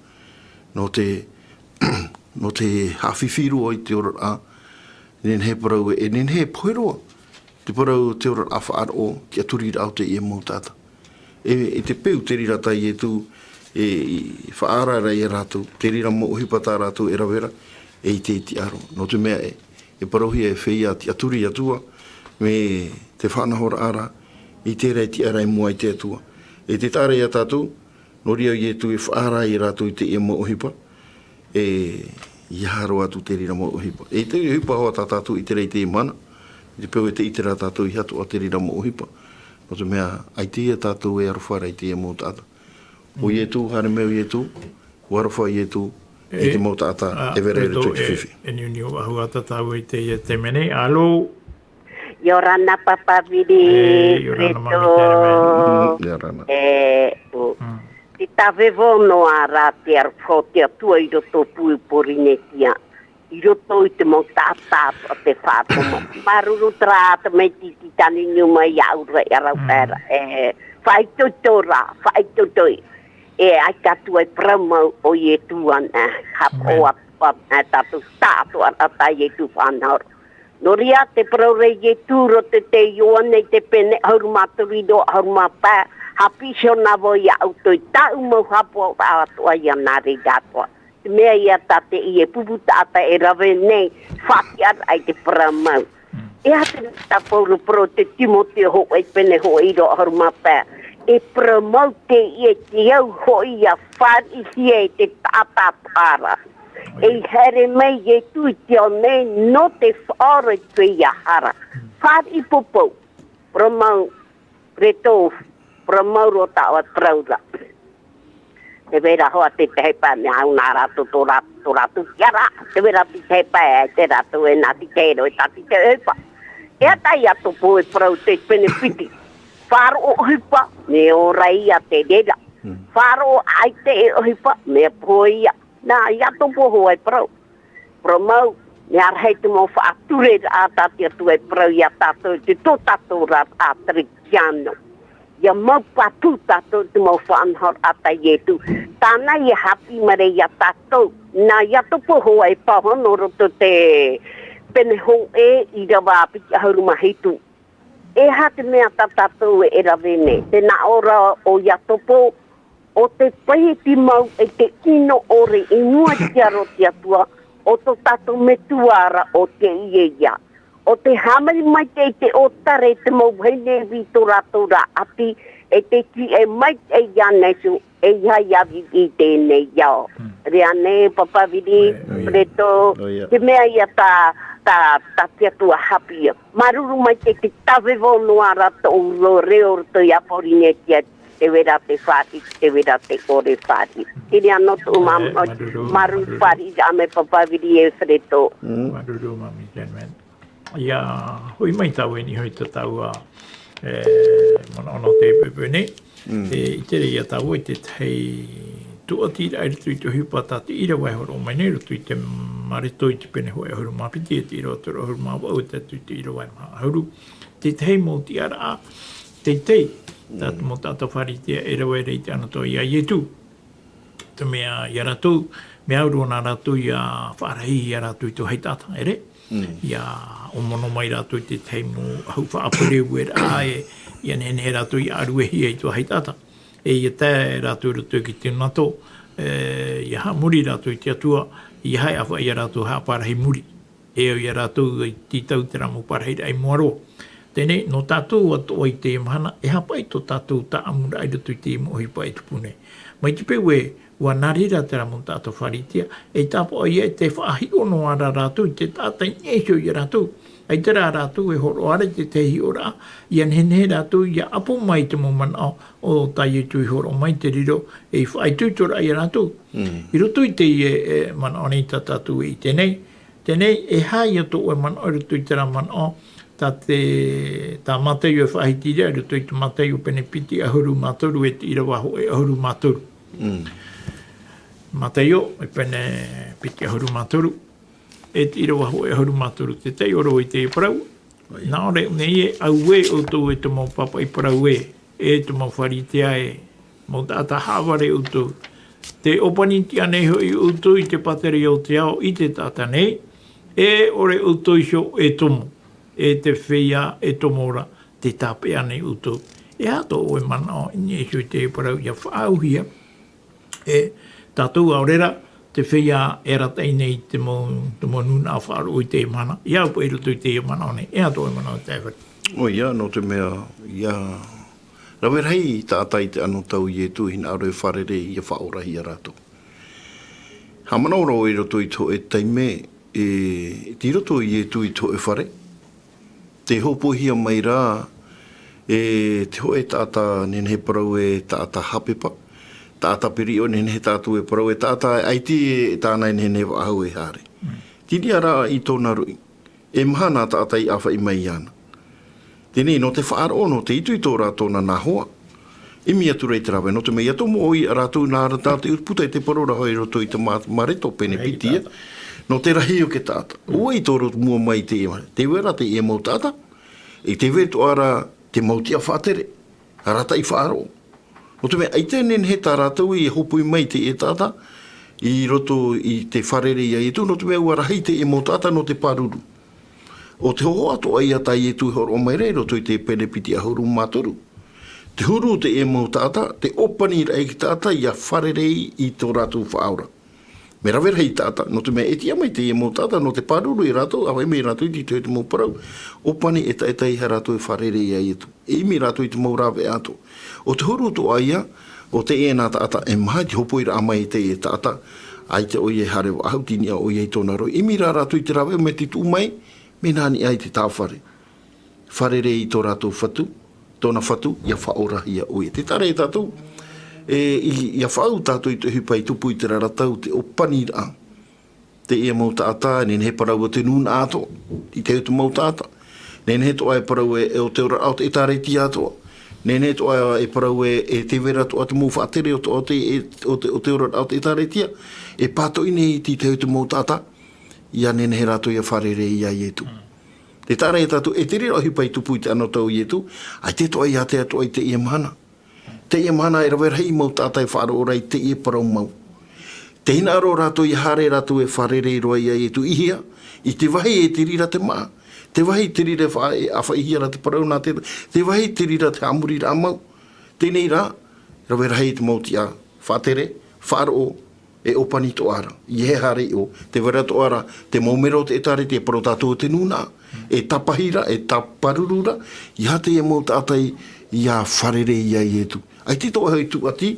No te hawhiwhiru o i te ora a, nen he parau e nen he poeroa. Te parau te ora a whaaro ki aturi rao te i e mō tāta. E te peu te rira tai e tu, e whaara rei e rātou, te rira mo uhipa tā rātou e rawera, e i te iti aro. No te mea e parohi e whia ti aturi atua, me te whanahora ara, i te rei ti arai mua i te atua. E te tāre a tātou, no ria i e tu e whaara i rātou i te ia mo uhipa, e i haro atu te rira mo uhipa. E te uhipa hoa tā tātou i te rei te mana, i te peu e te itera tātou i hatu a te rira mo uhipa. No te mea, ai te ia tātou e arwhara i te ia mo tātou. O i e tu, hare meu i e tu, warawha i e tu, i te mau tāta, e vere ere tu te whiwhi. E niuni o ahu atatau i te ia te mene. Alo? Yorana papa vidi, preto. Yorana. Te tawewo no a rā te arwho te atua i roto pui porinetia. I roto i te mau tātā o te whātoma. Maruru trāta me ti tani niuma i aura i arau pēra. Whaitotora, whaitotoi. E ai tatu ai pramau o i e tuana, hapo a tatu tātu ata i e tu whanaro. No ria te praure i e tūro te ioane te pene haurumāturido, haurumāpā, hapisho navo i autoi tau mau hapo a atua i anari datua. Te mea i a tate i e puputata e rawe nei, whakiar ai te pramau. E ate tapauru pro te Timoti ho e pene ho i ro haurumāpā. E promote i e te au hoi a whari hie te tata para. E here mei e tui te o nei no te whaore tui a hara. Whari popo, promau, reto, promau rota o traura. Te vera hoa te tehepa me au nā rato tō ratu kiara. Te vera te tehepa e te rato e nā ti te ero e tati te epa. E atai ato po e prau te pene piti. Wharo o hipa, me o rai a te rera. Wharo ai te o hipa, me poia. Nā, ia to poho ai prau. Promau, me arhei te mo whaature a tati atu ai prau i a tato, te tō tato ra a trikiano. Ia mau patu tato te mo whaanhor a ta ietu. Tāna i hapi mare i a tato. Nā, ia to poho ai pahono roto te pene hong I rawa piki ahuru mahitu. Ha te mea tatatu e rawene. Te na ora o Yatopo, o te pahiti mau te ino ore inua tiaro tiatua, o to tatu metuara o te ieia. O te hamari mai te o tare te mau hene vitora ati, te ki mai ia nesu, ia iavi I tēnei iao. Rea ne, papa vidi, preto, te mea ia ta tiatua hapia. Maruru mai te tawevo noara to ulo reo to ia porinetia, te vera te whati, te vera te ore whati. Tiri anō tu maruru whati ame papa vidi e preto. Maruru mami tenmen. Ia, hui mai tau ni hui te taua mana ono te pepene. I tere ia tau I te tei tua tira I rutu I te hupata te ira wai horo mai nei rutu I te marito I te pene hoi ahuru mapiti e te ira o te ahuru mawau te tu te ira wai maha ahuru. Te tei mo ti ara a te tei tatu mo tata wharitea e rawa rei te ana toi a ietu. Te mea I ratu, mea uru ana ratu I a wharahi I a ratu I tu hei tata ere. Ia o mono mai ratu I te tei mo hau whaapureu e ra ia nene ratu I aruehi e tu hei tata. E ia te ratu rutu ki te nato, ia ha muri ratu I te atua, ia hai awha ia ratu ha parahi muri. E o ia ratu I ti tau te ramu parahi ai moaro. Tēnei, no tātou ato I te mahana, e hapa I to tātou ta amura I rutu I te mo hipa I tupune. Mai te peu e, ua narira te ramu tātou wharitia, e tāpo ai e te whaahi ono ara rātou, te tātai ngesio I rātou. Ai te rā rātou e horo are te tehi ora, ia nene rātou ia apo mai te mo mana o tai e tui horo mai te riro, e whai tūtora I rātou. I roto I te mana o nei tātou I tenei. Tenei, e hai ato o mana o roto I te rā mana o, tā matei o whahitiri, a roto I te matei o pene piti ahuru mātoru e te irawaho e ahuru mātoru. Matei o, e pene piti ahuru mātoru, e te irawaho e ahuru mātoru te tei oro I te parau. Nā ore, nei e au e o tō e te mau papa I parau e te mau wharitea e, mau tāta hāware o tō. Te opaniti anei hoi o tō I te pateri o te ao I te tāta nei, e ore o tō isho e tomo. E te whia e tomora te tape ane uto. E ato o e mana o ni e sui te parau ia whaauhia. E tātou aurera te whia e ratai nei te mo nuna a whaaro I te mana. Ia upo e rutu I te mana o nei. E ato o e mana o te whare. O ia, no te mea, ia... Rawe rei tātai te anu tau I e tu hina aro e wharere I a whaorahi a rato. Ha mana ora o e roto I to e taime, ti roto I e tu I to e whare. Te hopohia mai rā, te hoe tāta nene he parau e tāta hapepa, tāta piri o nene he tātu e parau e tāta aiti e tānai nene he wahau e hare. Tiri ara I tōna rui, e mahana tāta I awha I mai ana. Tēnei, no te whaaro no te itu I tō rā tōna nā hoa. E mi atu rei te rawe, no te mea tomo oi a rātou nā rā tāta I puta I te parora hoi roto I te mareto pene pitia. No te rahi o ke tāta. Ua I tōro mua mai te ema. Te wera te e mau tāta. E te wetu ara te mautia whātere. Arata I whaaro. O te mea, ai tēnen he tā rātou I hopui mai te e tāta. I roto I te wharere ia I tu. No te mea ua rahi te e mau tāta no te paruru. O te ho ato ai ata I tu horo mai rei roto I te penepiti ahuru mātoru. Te huru te e mau tāta. Te opani rei ki tāta I a wharere I tō rātou whaora. Me rawe rei tāta, no te mea eti amai te e mō tāta, no te paruru I rātou, awai me rātou I te mō parau. Opani e taetai he rātou e wharere ia I tu. E imi rātou I te mō rawe ato. O te huru to aia, o te e nā tāta, e maha te hopo I ra amai te e tāta, ai te oi e hare wa ahautini a oi e tōna roi. Imi rā rātou I te rawe, me te tū mai, me nāni ai te tāwhare. Wharere I tō rātou whatu, tōna whatu, ia whaorahi a oi. Te tare e tātou. Ia whau tātou I te hupai tupu I te raratau te opani rā. Te ia mau tātā, nene he parau o te nuna ato, I te utu mau tātā. Nene he toa e parau e o te ora out e tāreti atoa. Nene he toa e parau e te vera toa te mau whaatere o te ora out e tāretia. E pāto ine I te utu mau tātā, ia nene he rātou ia wharere ia I etu. Te tāre e tātou, e te rira hupai tupu I te anotau I etu, ai te toa I a te atoa I te ia mana. Te ia mana e rawe rei mau tātai whaaro ora I te ia parau mau. Te hina aro rātou I hare rātou e wharere roa ia e tu ihia, I te wahi e te rira te maa, te wahi te rira e awha ihia ra te parau nā te wahi te rira te amuri rā mau. Tēnei rā, rawe rahi te mauti a whātere, whāro e opani to ara, I he hare o, te wera to ara, te maumero te etare, te paro tātou te nuna, e tapahira, e taparurura, I hate e mau tātai I a wharere ia I etu. Ai te toa hau tu ati,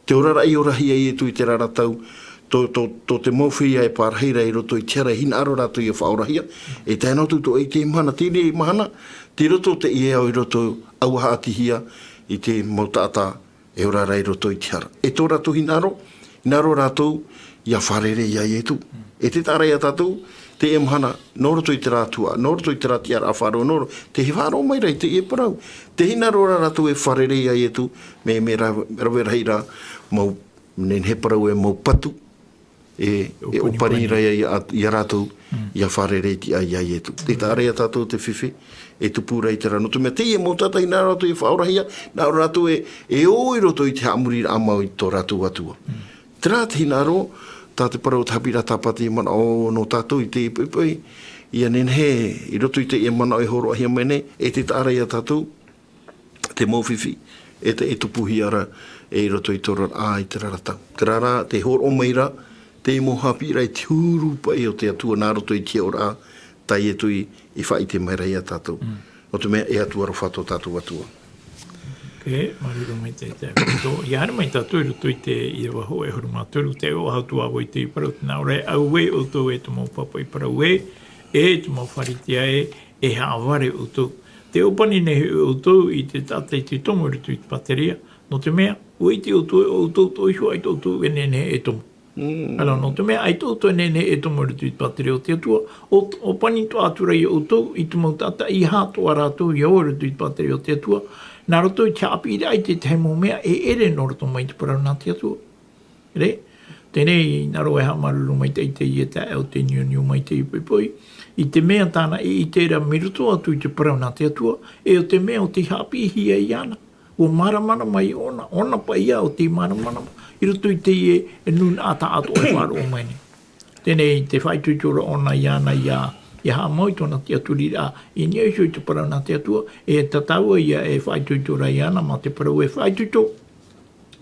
te orara I orahi ai etu I te raratau, to te mawhia e pārheira I roto I tiara hina aro rātou I whaorahia, e tēnā tu I te mahana, tēnei mahana, te roto te I au I roto auha atihia I te mautata e orara I roto I tiara. E tō rātou hina aro rātou I a wharere ia I etu. E te tārai a tātou, te e mahana, nō roto I te rātua, nō roto I te rātiara a whāro, nō roto, te he whāro mai rei, te e parau. Te hina aro rātou e wharere ia I etu, me rawe rahira, mau, nen he parau e mau patu, e opani rai I a rātou I a wharere ti ai ai etu. Te tāre a tātou te whiwhi, e tupu rai te rano. Tumea te e mō tata I nā rātou I whaorahia, nā rātou e oi roto I te amuri amau I tō rātou atua. Te rā te hina aro, tā te parau te Haapiiraa Sabati mana o no tātou I te ipoi, I anen he, I roto I te e mana o e horo ahia mene, e te tāre a tātou, te mōwhiwhi, e te e tupuhi ara, e roto I tōra I te raratau. Te rara, te horo o meira, te mo Haapiiraa I te huru pai o te atua nā roto I te ora tai e tui I whai te mai rai a tātou. O te mea e atua ro whato tātou atua. Mariro mai te whito. I hana mai tātou I roto I te I waho e huru māturu, te o hautua o I te parau te nā ore, au e o tō e te mō papa I parau e te mō wharitia e haaware o tō. Te opani nehi o tō I te tātai te tomo rutu I te pateria, no te mea, o I te o tō tō iho ai tō tō e nene e tomo. Ala no te mea, ai tō tō nene e tomo rutu I te pateria o te atua, o pani tō atura I o tō, I te mau tata I hātoa rātou I o rutu I te pateria o te atua, nā roto I te Haapiiraa I te teimo mea e ere no roto mai te parau nā te atua. Re? Tēnei naro e hamaruru mai te I e ta o te niu mai te ipoi. I te mea tāna I te ra miruto atu I te parau nā te atua, e o te mea o te hapihia I ana. O maramana mai ona pa ia o te maramana. I roto I te e nun ata ato e whāro o mai ne. Tēnei te whaitutura ona I ana I ha mai tōna te aturira I nia iso I te parau nā te atua, e tataua ia e whaitutura I ana ma te parau e whaituto.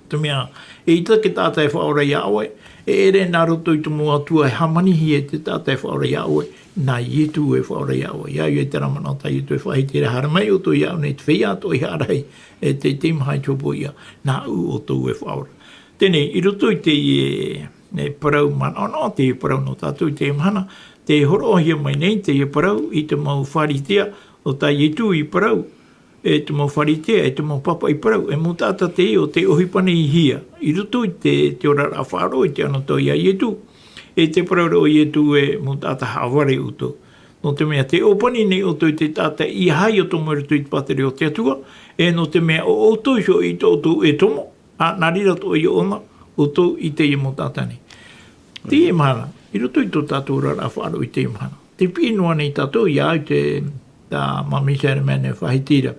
Te mea, e ita ke tātai whaora I aoe, e ere nā roto I te mua atua e hamanihi e te tātai whaora I aoe, nā ietu e whaora I aoe. Ia e te ramanata ietu e whahitere haramai o tō I aone, te whia ato I harai, e te timhai chopo ia, nā u o tō e whaora. Tēnei, I roto I te parau mana, no te parau no tātou I te mana, te horohia mai nei, te parau I te mau wharitea, o tā ietu I parau, e te mau wharitea, e te mau papa I parau, e mo tāta te o te ohipane I hia. I roto I te orara whāro, I te anoto I a ietu, e te parau o ietu e mo tāta haware uto. No te mea te opani nei o te tāta I hai o tomo rutu I te patere o te atua, e no te mea o toisho I tō e tomo, a nārira tō I ona, o tō I te I mo tāta nei. Te e mahana, I roto I tō tātou rara whāro I te mahana. Te pīnua nei tātou I au te mami mene whahitira.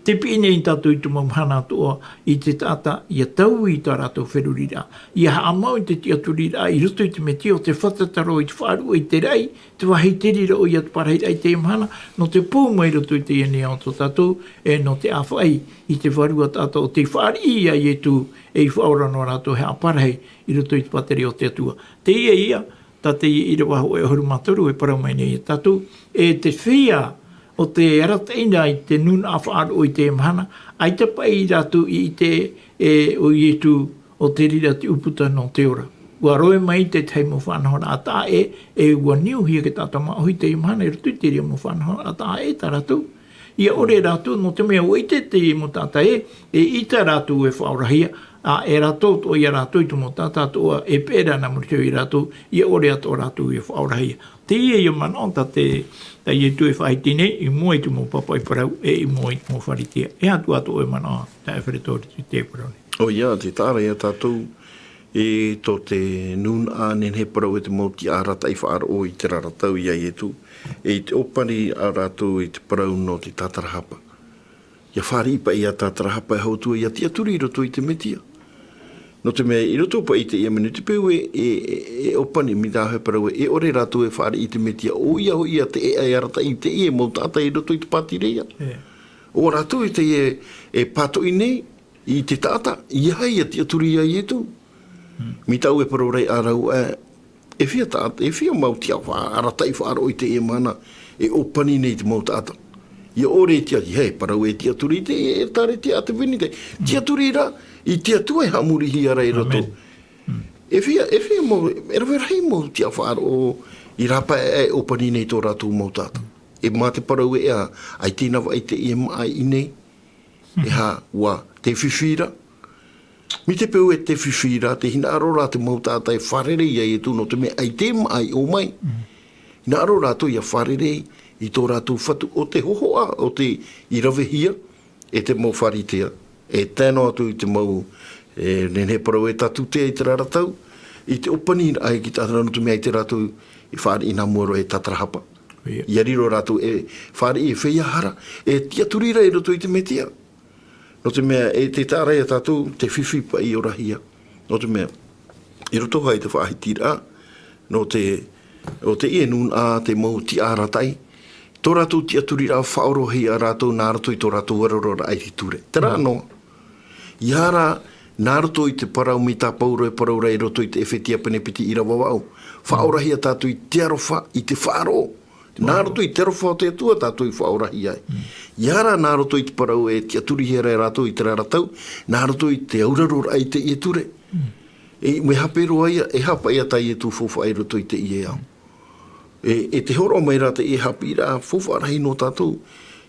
Te pīne I tātou I tō mahana toa I te tāta I a tau I tā rātou wherurira. I a haamau I te tiaturira I roto I te meti o te whatataro I te whāru I te rei, te wahiterira o I a te parahira I te mahana, no te pū mai roto I te ienea o tō tātou, e no te awhai I te wharua tātou o te whāri I a ietu e I whaora no rātou hea parahei I roto I te pateri o te atua. Te ia, tā te ira waho e horu matoru e parau mai nei e tātou, e te whia o te arataina I te nun awhaaro o I te mahana, ai te pai rātou I te o ietu o te rira te uputa no te ora. Ua roe mai te teimo whanahora a tā e ua niu hia ke tātou maohi te mahana e rutu te ria mo whanahora a tā tā rātou. Ia ore rātou no te mea o I te mo tāta e I tā rātou e whaorahia, a e rātou to I a rātou I tumo tātā toa e pēra na muritau I rātou, ia ore ato rātou e whaorahia. Te ia I manonta te I tu e whaitine, I mua I tumo papa I parau, I mua I tumo wharitia. E atu ato e mana, ta e wharetori tu te parau. O ia, te tāra ia tātou, e to te nun ānen he parau e te mauti a rata I whaaro o I te raratau ia I tu, e te opani a rātou I te parau no te tātarahapa. Ia wharipa I a tātarahapa e hautua I a tia turi roto I te metia. No te mea, i roto pa i te ia menu, te peu e opani mi tā he parau e ore rātou e whaare i te metia, o ia te e ai arata i te e mō tātai i roto i te pāti reia. O rātou i te e pato i nei, i te tāta, i hai a te aturi ai e tū. Mi tau e parau rei ārau e whia tāta, e whia mau tia arata i whaaro i te e mana, e opani nei te mō tāta. Ia ore e tia, hei, parau e tia turi te e tare tia te vini te. Tia turi ra, i tia tua e hamuri hi ara i roto. E whia mo, e rawe rei mo tia whaaro i rapa e opani nei tō rātou mō tāta. E mā te parau e ai tīna wa i te i mai i nei, e ha ua te whiwhira. Mi te peu e te whiwhira, te hina aro rā te mō tāta e wharere ia e tūno te mea ai te mai o mai. Hina aro rā tō ia wharere i tō rātou whatu o te hohoa, o te i rawehia, e te mō wharitea. E tēnā atu i te mau, nene parau e tatu te i te raratau, i te opani ai ki tātana no te mea i te rātou i whare i nā muaro e tatarahapa. I ariro rātou e whare i e wheiahara, e tia turira i roto i te metia. No te mea e te tārai a tātou, te whiwhipa i orahia. No te mea, i roto hai te whaahitira, no te, o te ie nun a te mau ti āratai, tō rātou tia turira whaorohi a rātou nā rato i tō rātou warorora ai ti ture. Te rā noa. Iara, nā roto i te parau mi tā pauro e parau rei roto i te ewhetia penepiti i rawa wau. Whaorahi a tātou i te arofa i te whaaro. Nā roto i te arofa o te atua tātou i whaorahi ai. Iara, nā roto i te parau e tia turihi rei rātou i te raratau. Nā roto i te aurarora ai te i ture. E me hapero ai, e hapa ia tai e tū fofa ai roto i te i e au. E te horo mai rā te e Haapiiraa whawharahi no tātou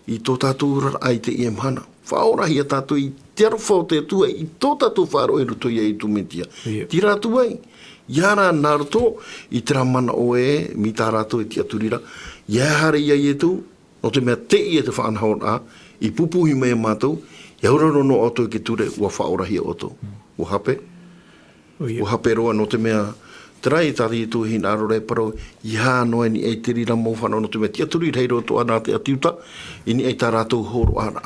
i tō tātou rara ai te e mhana. Whaorahi a tātou i te arofa o te atua i tō tātou wharo e roto i e tu metia. Ti rātou ai. Iara nā roto i te ramana o e mi tā rātou e te aturira. Iahare ia i e tū, no te mea te i e te whaanhaora i pupuhi mai e mātou, i auraro no o tō ke ture ua whaorahi o tō. O hape. O hape roa no te mea trai tari tu hin aro re paro ia no ni e tiri ra mo fano no te tia turi rei roto ana te atiuta ini e tarato horo ana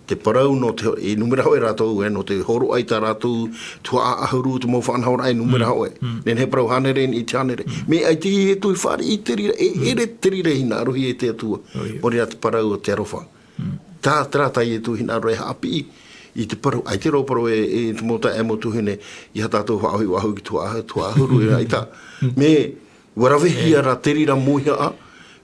te parau no te e numera ho rato e no te horo ai tarato tu a ahuru tu mo fano ai numera ho nen he paro hanere ni chanere me ai ti e tu fari i tiri e re tiri re hin aro hi e te tu ori at parau te rofa ta trata i tu hin aro e hapi i te paru, ai te roparo e te mota e motu hene, i ha tātou whaohi wahu ki tua ahuru e aita. Me, warawehia ra terira muia a,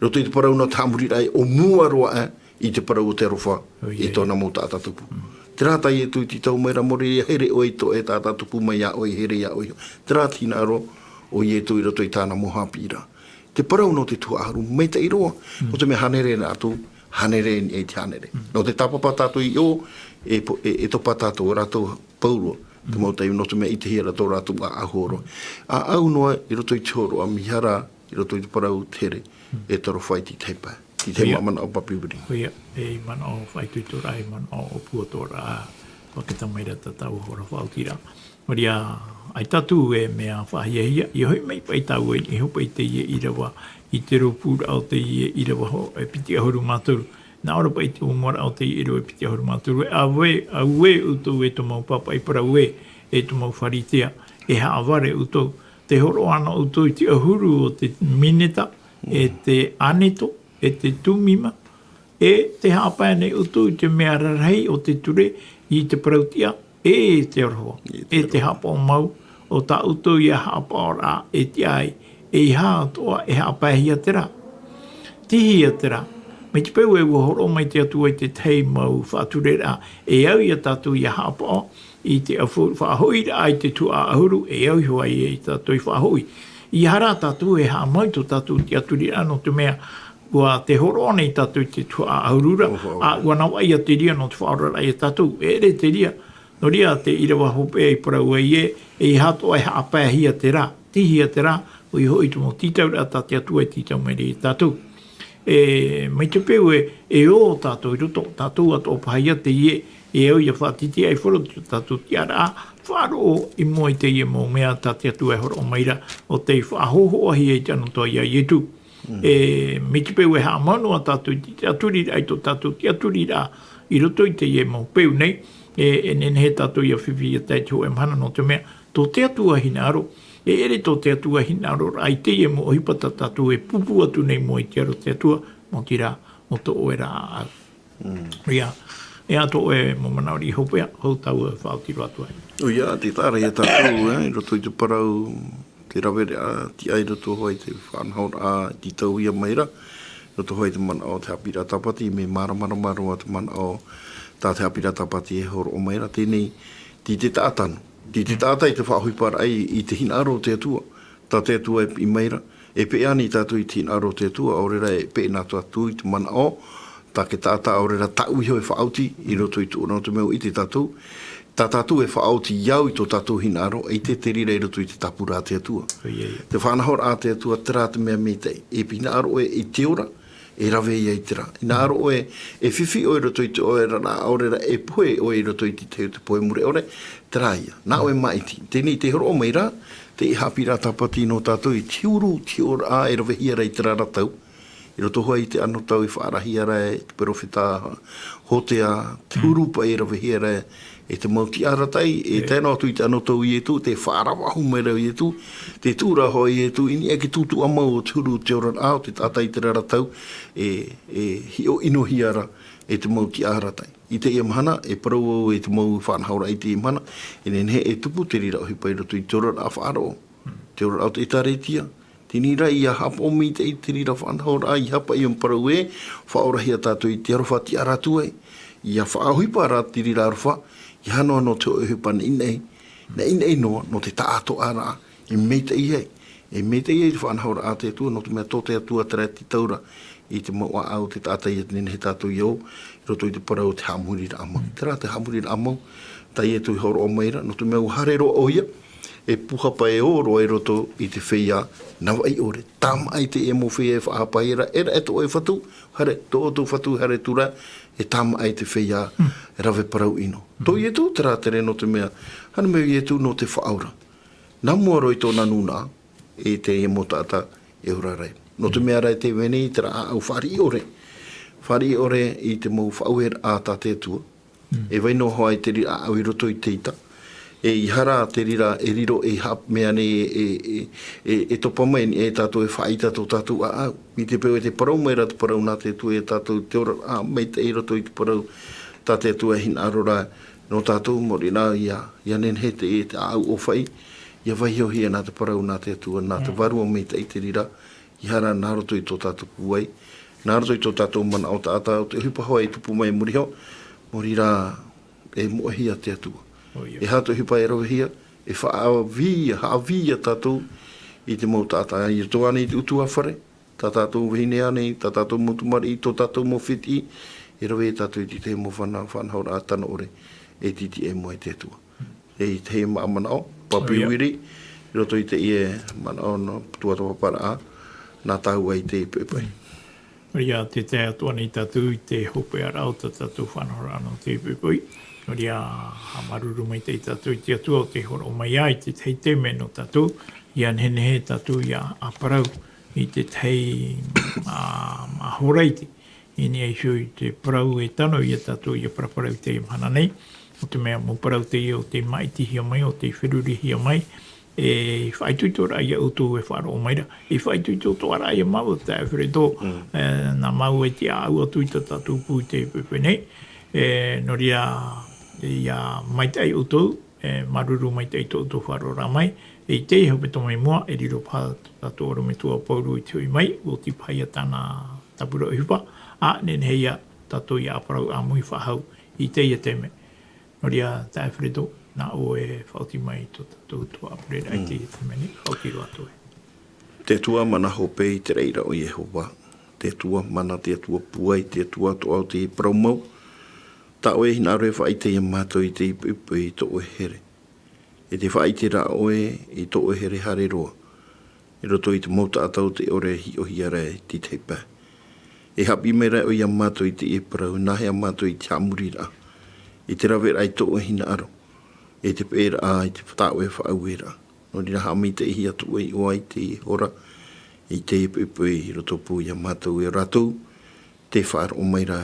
roto i te parau na tāmuri rai o mua roa i te parau o te rofa i tōna mo tātatupu. Te rātai e tu i tau mai ra mori here o i tō e tātatupu mai a oi here a oi. Te rātina aro o i e tu i roto i tāna mo Haapiiraa. Te parau no te tua ahuru, mei te i roa, o te me hanere na atu, hanere ni e te hanere. No te tapapa tātou i o, e topa tātou rātou pauro, te mautai no te mea i te hira tō rātou a ahoro. A au noa i roto i te horo, a mihara i roto i te parau tere, e toro whai ti teipa. Ti teipa mana o papiuri. Oia, e mana o whai tui tō rai, mana o puatora a waketa meira tatau hora whautira. Maria, ai tatu e mea whahiahia, i hoi mai pai tau e, i hopa i te ie i rawa, i te ropura o te ie i rawa ho, e piti ahuru māturu. Nā ora pai te umara o te iro e piti ahuru māturu. A ue utou e to mau papa i para ue e to mau wharitea. E haaware utou. Te horo ana utou i te ahuru o te mineta, e te aneto, e te tumima, e te hapane utou i te mea rarhei o te ture i te parautia, e te oroa. E te hapa o mau o ta utou i a hapa ora e te ai. E i haa toa e hapahia te rā. Tihia te rā. Me te peu e ua horo mai te atua i te tei mau whaaturera e au i a tatu i a hapa i te whaahoi ai te tua ahuru e au i hoa i tatu i whaahoi. I hara tatu e haa mai to tatu i aturera no te mea ua te horo ane i tatu i te tua ahurura a ua nawa i a te ria no te whaorara i a tatu e re te ria no ria te irawa hope e parau e i hato ai haa pēhia te rā tihia te rā o i hoi tumo titau rā ta te atua i titau meri i tatu. Mai te peu e o tātou i roto, tātou ato pahia te ie, e au ia whātiti ai whoro tātou tiara a whāro i mua i te ie mō mea tāte atu e horo maira o te whāhoho ahi e tano toa ia ietu. Mai te peu e haa manua tātou i te aturi ai to tātou ti aturi rā i roto i te ie mō peu nei, e nene he tātou ia whiwhi a tai tō e mana no te mea, tō te atua hina aro, e ere tō te atua hina aro, ai te e mo ohipata tātou e pupu atu nei mo i te aro te atua, mo tira, mo tō oe rā au. Ia, e ato e mo manauri hopea, hou tau e whaotiro atu ai. O ia, te tāra ia tātou, i roto i te parau, te rawere a ti ai roto hoi te whanhaur a ti tau ia maira, roto hoi te mana o te Haapiiraa Sabati, me maramara te mana o tā te Haapiiraa Sabati e horo o maira, tēnei, ti te tātanu, ti te tātai te whahui para ai i te hina aro te atua, tā te atua e i maira, e pe ani tātou i te hina aro te atua, aurera e pe nā tātou i te mana o, tā ke tāta aurera tau i hoi whaauti, i roto i tū, no te meu i te tātou, tā tātou e whaauti iau i tō tātou hina aro, e te rira i roto i te tapura te atua. Te whanahor a te atua, tera te mea me tei, e pina aro e i te ora, e rave i tera. Ina aro e whiwhi o i roto i te oera nā aurera e poe o i roto i te poe mure ore, tera ia. Nā oe maiti. Tēnei te horo o meira, te Haapiiraa Sabati no tātou i tiuru a e rave hiara i tera ratau. I roto hoa i te ano tau i whaarahi ara e te perofeta hotea tiuru pa i rave hiara e te mauti aratai, e tēnā tu i te ano tau i etu, te whaarawahu mera i etu, te tūra hoi i etu, ini eke tūtu amau o tūru te ora ao, te tātai te raratau, e hi o ino hiara e te mauti aratai. I te ia mahana, e parau au e te mau whanhaura i te ia mahana, e nehe e tupu te rira o hipa i roto i te ora a whaaro. Te ora ao te taretia, te nira i a hapa o mi te i te rira whanhaura i hapa i parau e, whaorahia tātou i te arofa ti aratu e, i a whaahuipa ara te rira arofa, i hano no te oehupa na inei noa, no te tāto ara, i meita i hei. E meita i hei te whanhaura a te atua, no te mea tō te atua tera ti taura, i te maua au te tātai e nene he tātou iau, i roto i te parau te hamurira amau. Tera te hamurira amau, tai e tui horo o meira, no te mea uharero o ia, e puha pa e oro e roto i te whia nawa i ore. Tama ai te e mo whia e whaapaira, era e to e whatu, hare, to o to whatu hare tura, e tama ai te whia rave parau ino. Tō i e tū tera tere no te mea, hana mea i e tū no te whaaura. Nā mua roi tō nanuna, e te e mo tata e ura rei. No te mea rai te wene i tera au whari ore. Whari ore i te mou whauher a tā te tua. E waino hoa i te rira au i roto i teita. E i hara te rira e riro e hap mea ne e topa mai e tātou e whaita tō tātou a au. I te peo e te parau mai rata parau nā te tua e tātou te ora a mei te e roto i te parau tā te tua e hina arora no tātou mori nā ia nen he te e te au o whai. Ia vai hio hia nā te parau nā te tua nā te varua mei te i te rira. I hara nā roto i tō tātou kuai. Nā roto i tō tātou mana o tātou te hupa hoa i tupu mai muriho. Mori rā e moahia te atua. E hato hipa e rawahia, e haawia tātou i te mau tātai. I tō ane i te utua whare, tā tātou wahine ane, tā tātou motumari, i tō tātou mo whiti, e rawe tātou i te mo whanhaura a tana ore, e titi e moe te atua. E i te maa mana o, papi wiri, i roto i te ie mana o no tuatoa para a, nā tāu ai te pepai. Ria te te atua ni tātou i te hope arau tātou whanhaura no te pepai. Ria hamaruru mai te tātou i te atua o te horo mai ai te tei teme no tātou. Ia nene he tātou ia aparau i te tei mahoreiti. I ni ai hui te parau e tano i a tātou i a paraparau te imhana nei. O te mea mo parau te i o te maiti hia mai, o te whiruri hia mai. E whaituitora ia utu e wharo o maira. E whaituitora ia mau te awhiredo. Nā mau e te au atu i tātou pū te pepe nei. No ria ia maitai utu, maruru maitai tō utu wharo rā mai. E te hau peto mai mua, e riro pā tātou oro me tua pauru i tui mai, o ti paia tāna tapura o hipa. A nene heia tātou ia aparau a mui whahau i te ia teme. No ria te awhiredo. Nā o e whauti mai tō tātou tua apurera i te meni, whauti roa toi. Te tua mana hope i te reira o Yehova. Te tua mana te tua puai, te tua to au te praumau. Ta oe hina aroe whaite i mātou i te ipu i tō oe here. E te whaite ra oe i tō oe here hare roa. E roto i te mauta atau te ore hi o hiara e ti te pā. E hapi mera o i a mātou i te iprau, nahe a mātou i te amurira. I te rawe ai tō oe hina aro. E te pēra a i te whataue whaauera. No rina hami te ihi atu e oa i te hora, i te ipu i roto pū i a mātou e ratou, te whaar o maira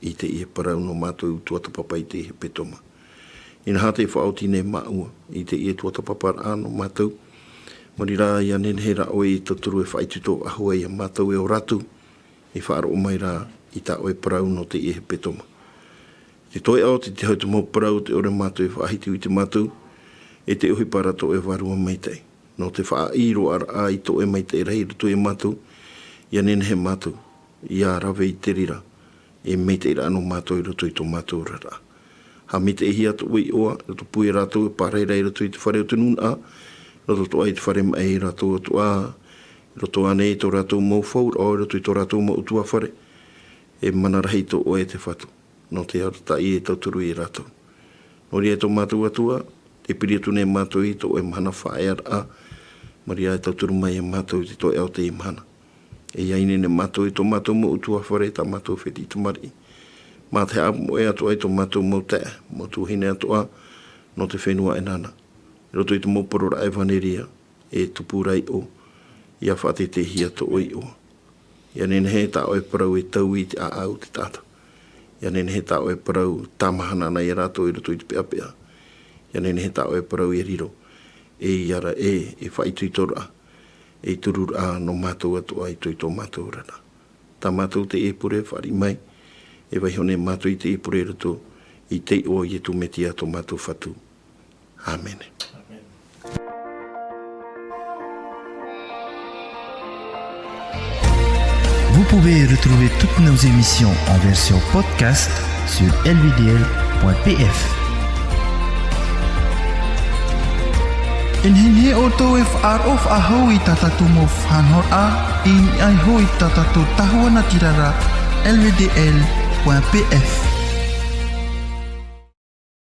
i te i parau no mātou tuata papa i te he petoma. Ina hate whaoti ne maua, i te i tua tapapar ano mātou. Mori rā ia nene he ra oe i taturu e whaituto ahua i a mātou e o ratu. I whaaro o mai rā i ta oe parau no te i he petoma. Te toi ao te hau te mō parau te ore mātou e whahiti i te mātou. E te uhi parato e warua mai tei. No te wha iro ar a i to e mai tei rei rutu e mātou. Ia nene he mātou. Ia rawe i te rira. E mei tei ra anō mātou i rutu i tō mātou rara. Ha me te ehi atu ui oa. Rutu pui rātou e pārei rei rutu i te whare o te nun a. Rutu toa i te whare mai rātou atu a. Rutu ane i tō rātou mō whaur. O rutu i tō rātou mō utua whare. E mana rahi tō oe te whatu. No te arata i e tauturu i rātou. Nori e tō mātou atua. Te piri atu ne mātou i tō e mahana whae ar a. Mari ai tauturu mai e mātou i te tō e au te i mahana. E iaine ne mātou i tō mātou mō utua whare ta mātou whiti i tamari. Mā te apu mo e atu ai tō mātou mō te, mō tū hine atu a, no te whenua e nana. Roto i tō mō porora e vaneria, e tupurai o, ia whate te hia tō oi o. Ia nene he tā oe parau e tau i te a au te tāta. Ia nene he tā oe parau tā mahana na i rātou i roto i te pea pea. Ia nene he tā oe parau i riro. E iara e whaitu i tora. E turura no mātou atu ai tō i tō mātou rana. Tā mātou te e pure whari mai. E vai hone mātou i te e pure rato. I te o i e tu metia tō mātou whatu. Amen. Vous pouvez retrouver toutes nos émissions en version podcast sur lvdl.pf. Inhine o tō e whaarof a hau i tatatu mo whanhor a, in ai hoi tatatu tahua na tirara lvdl.pf.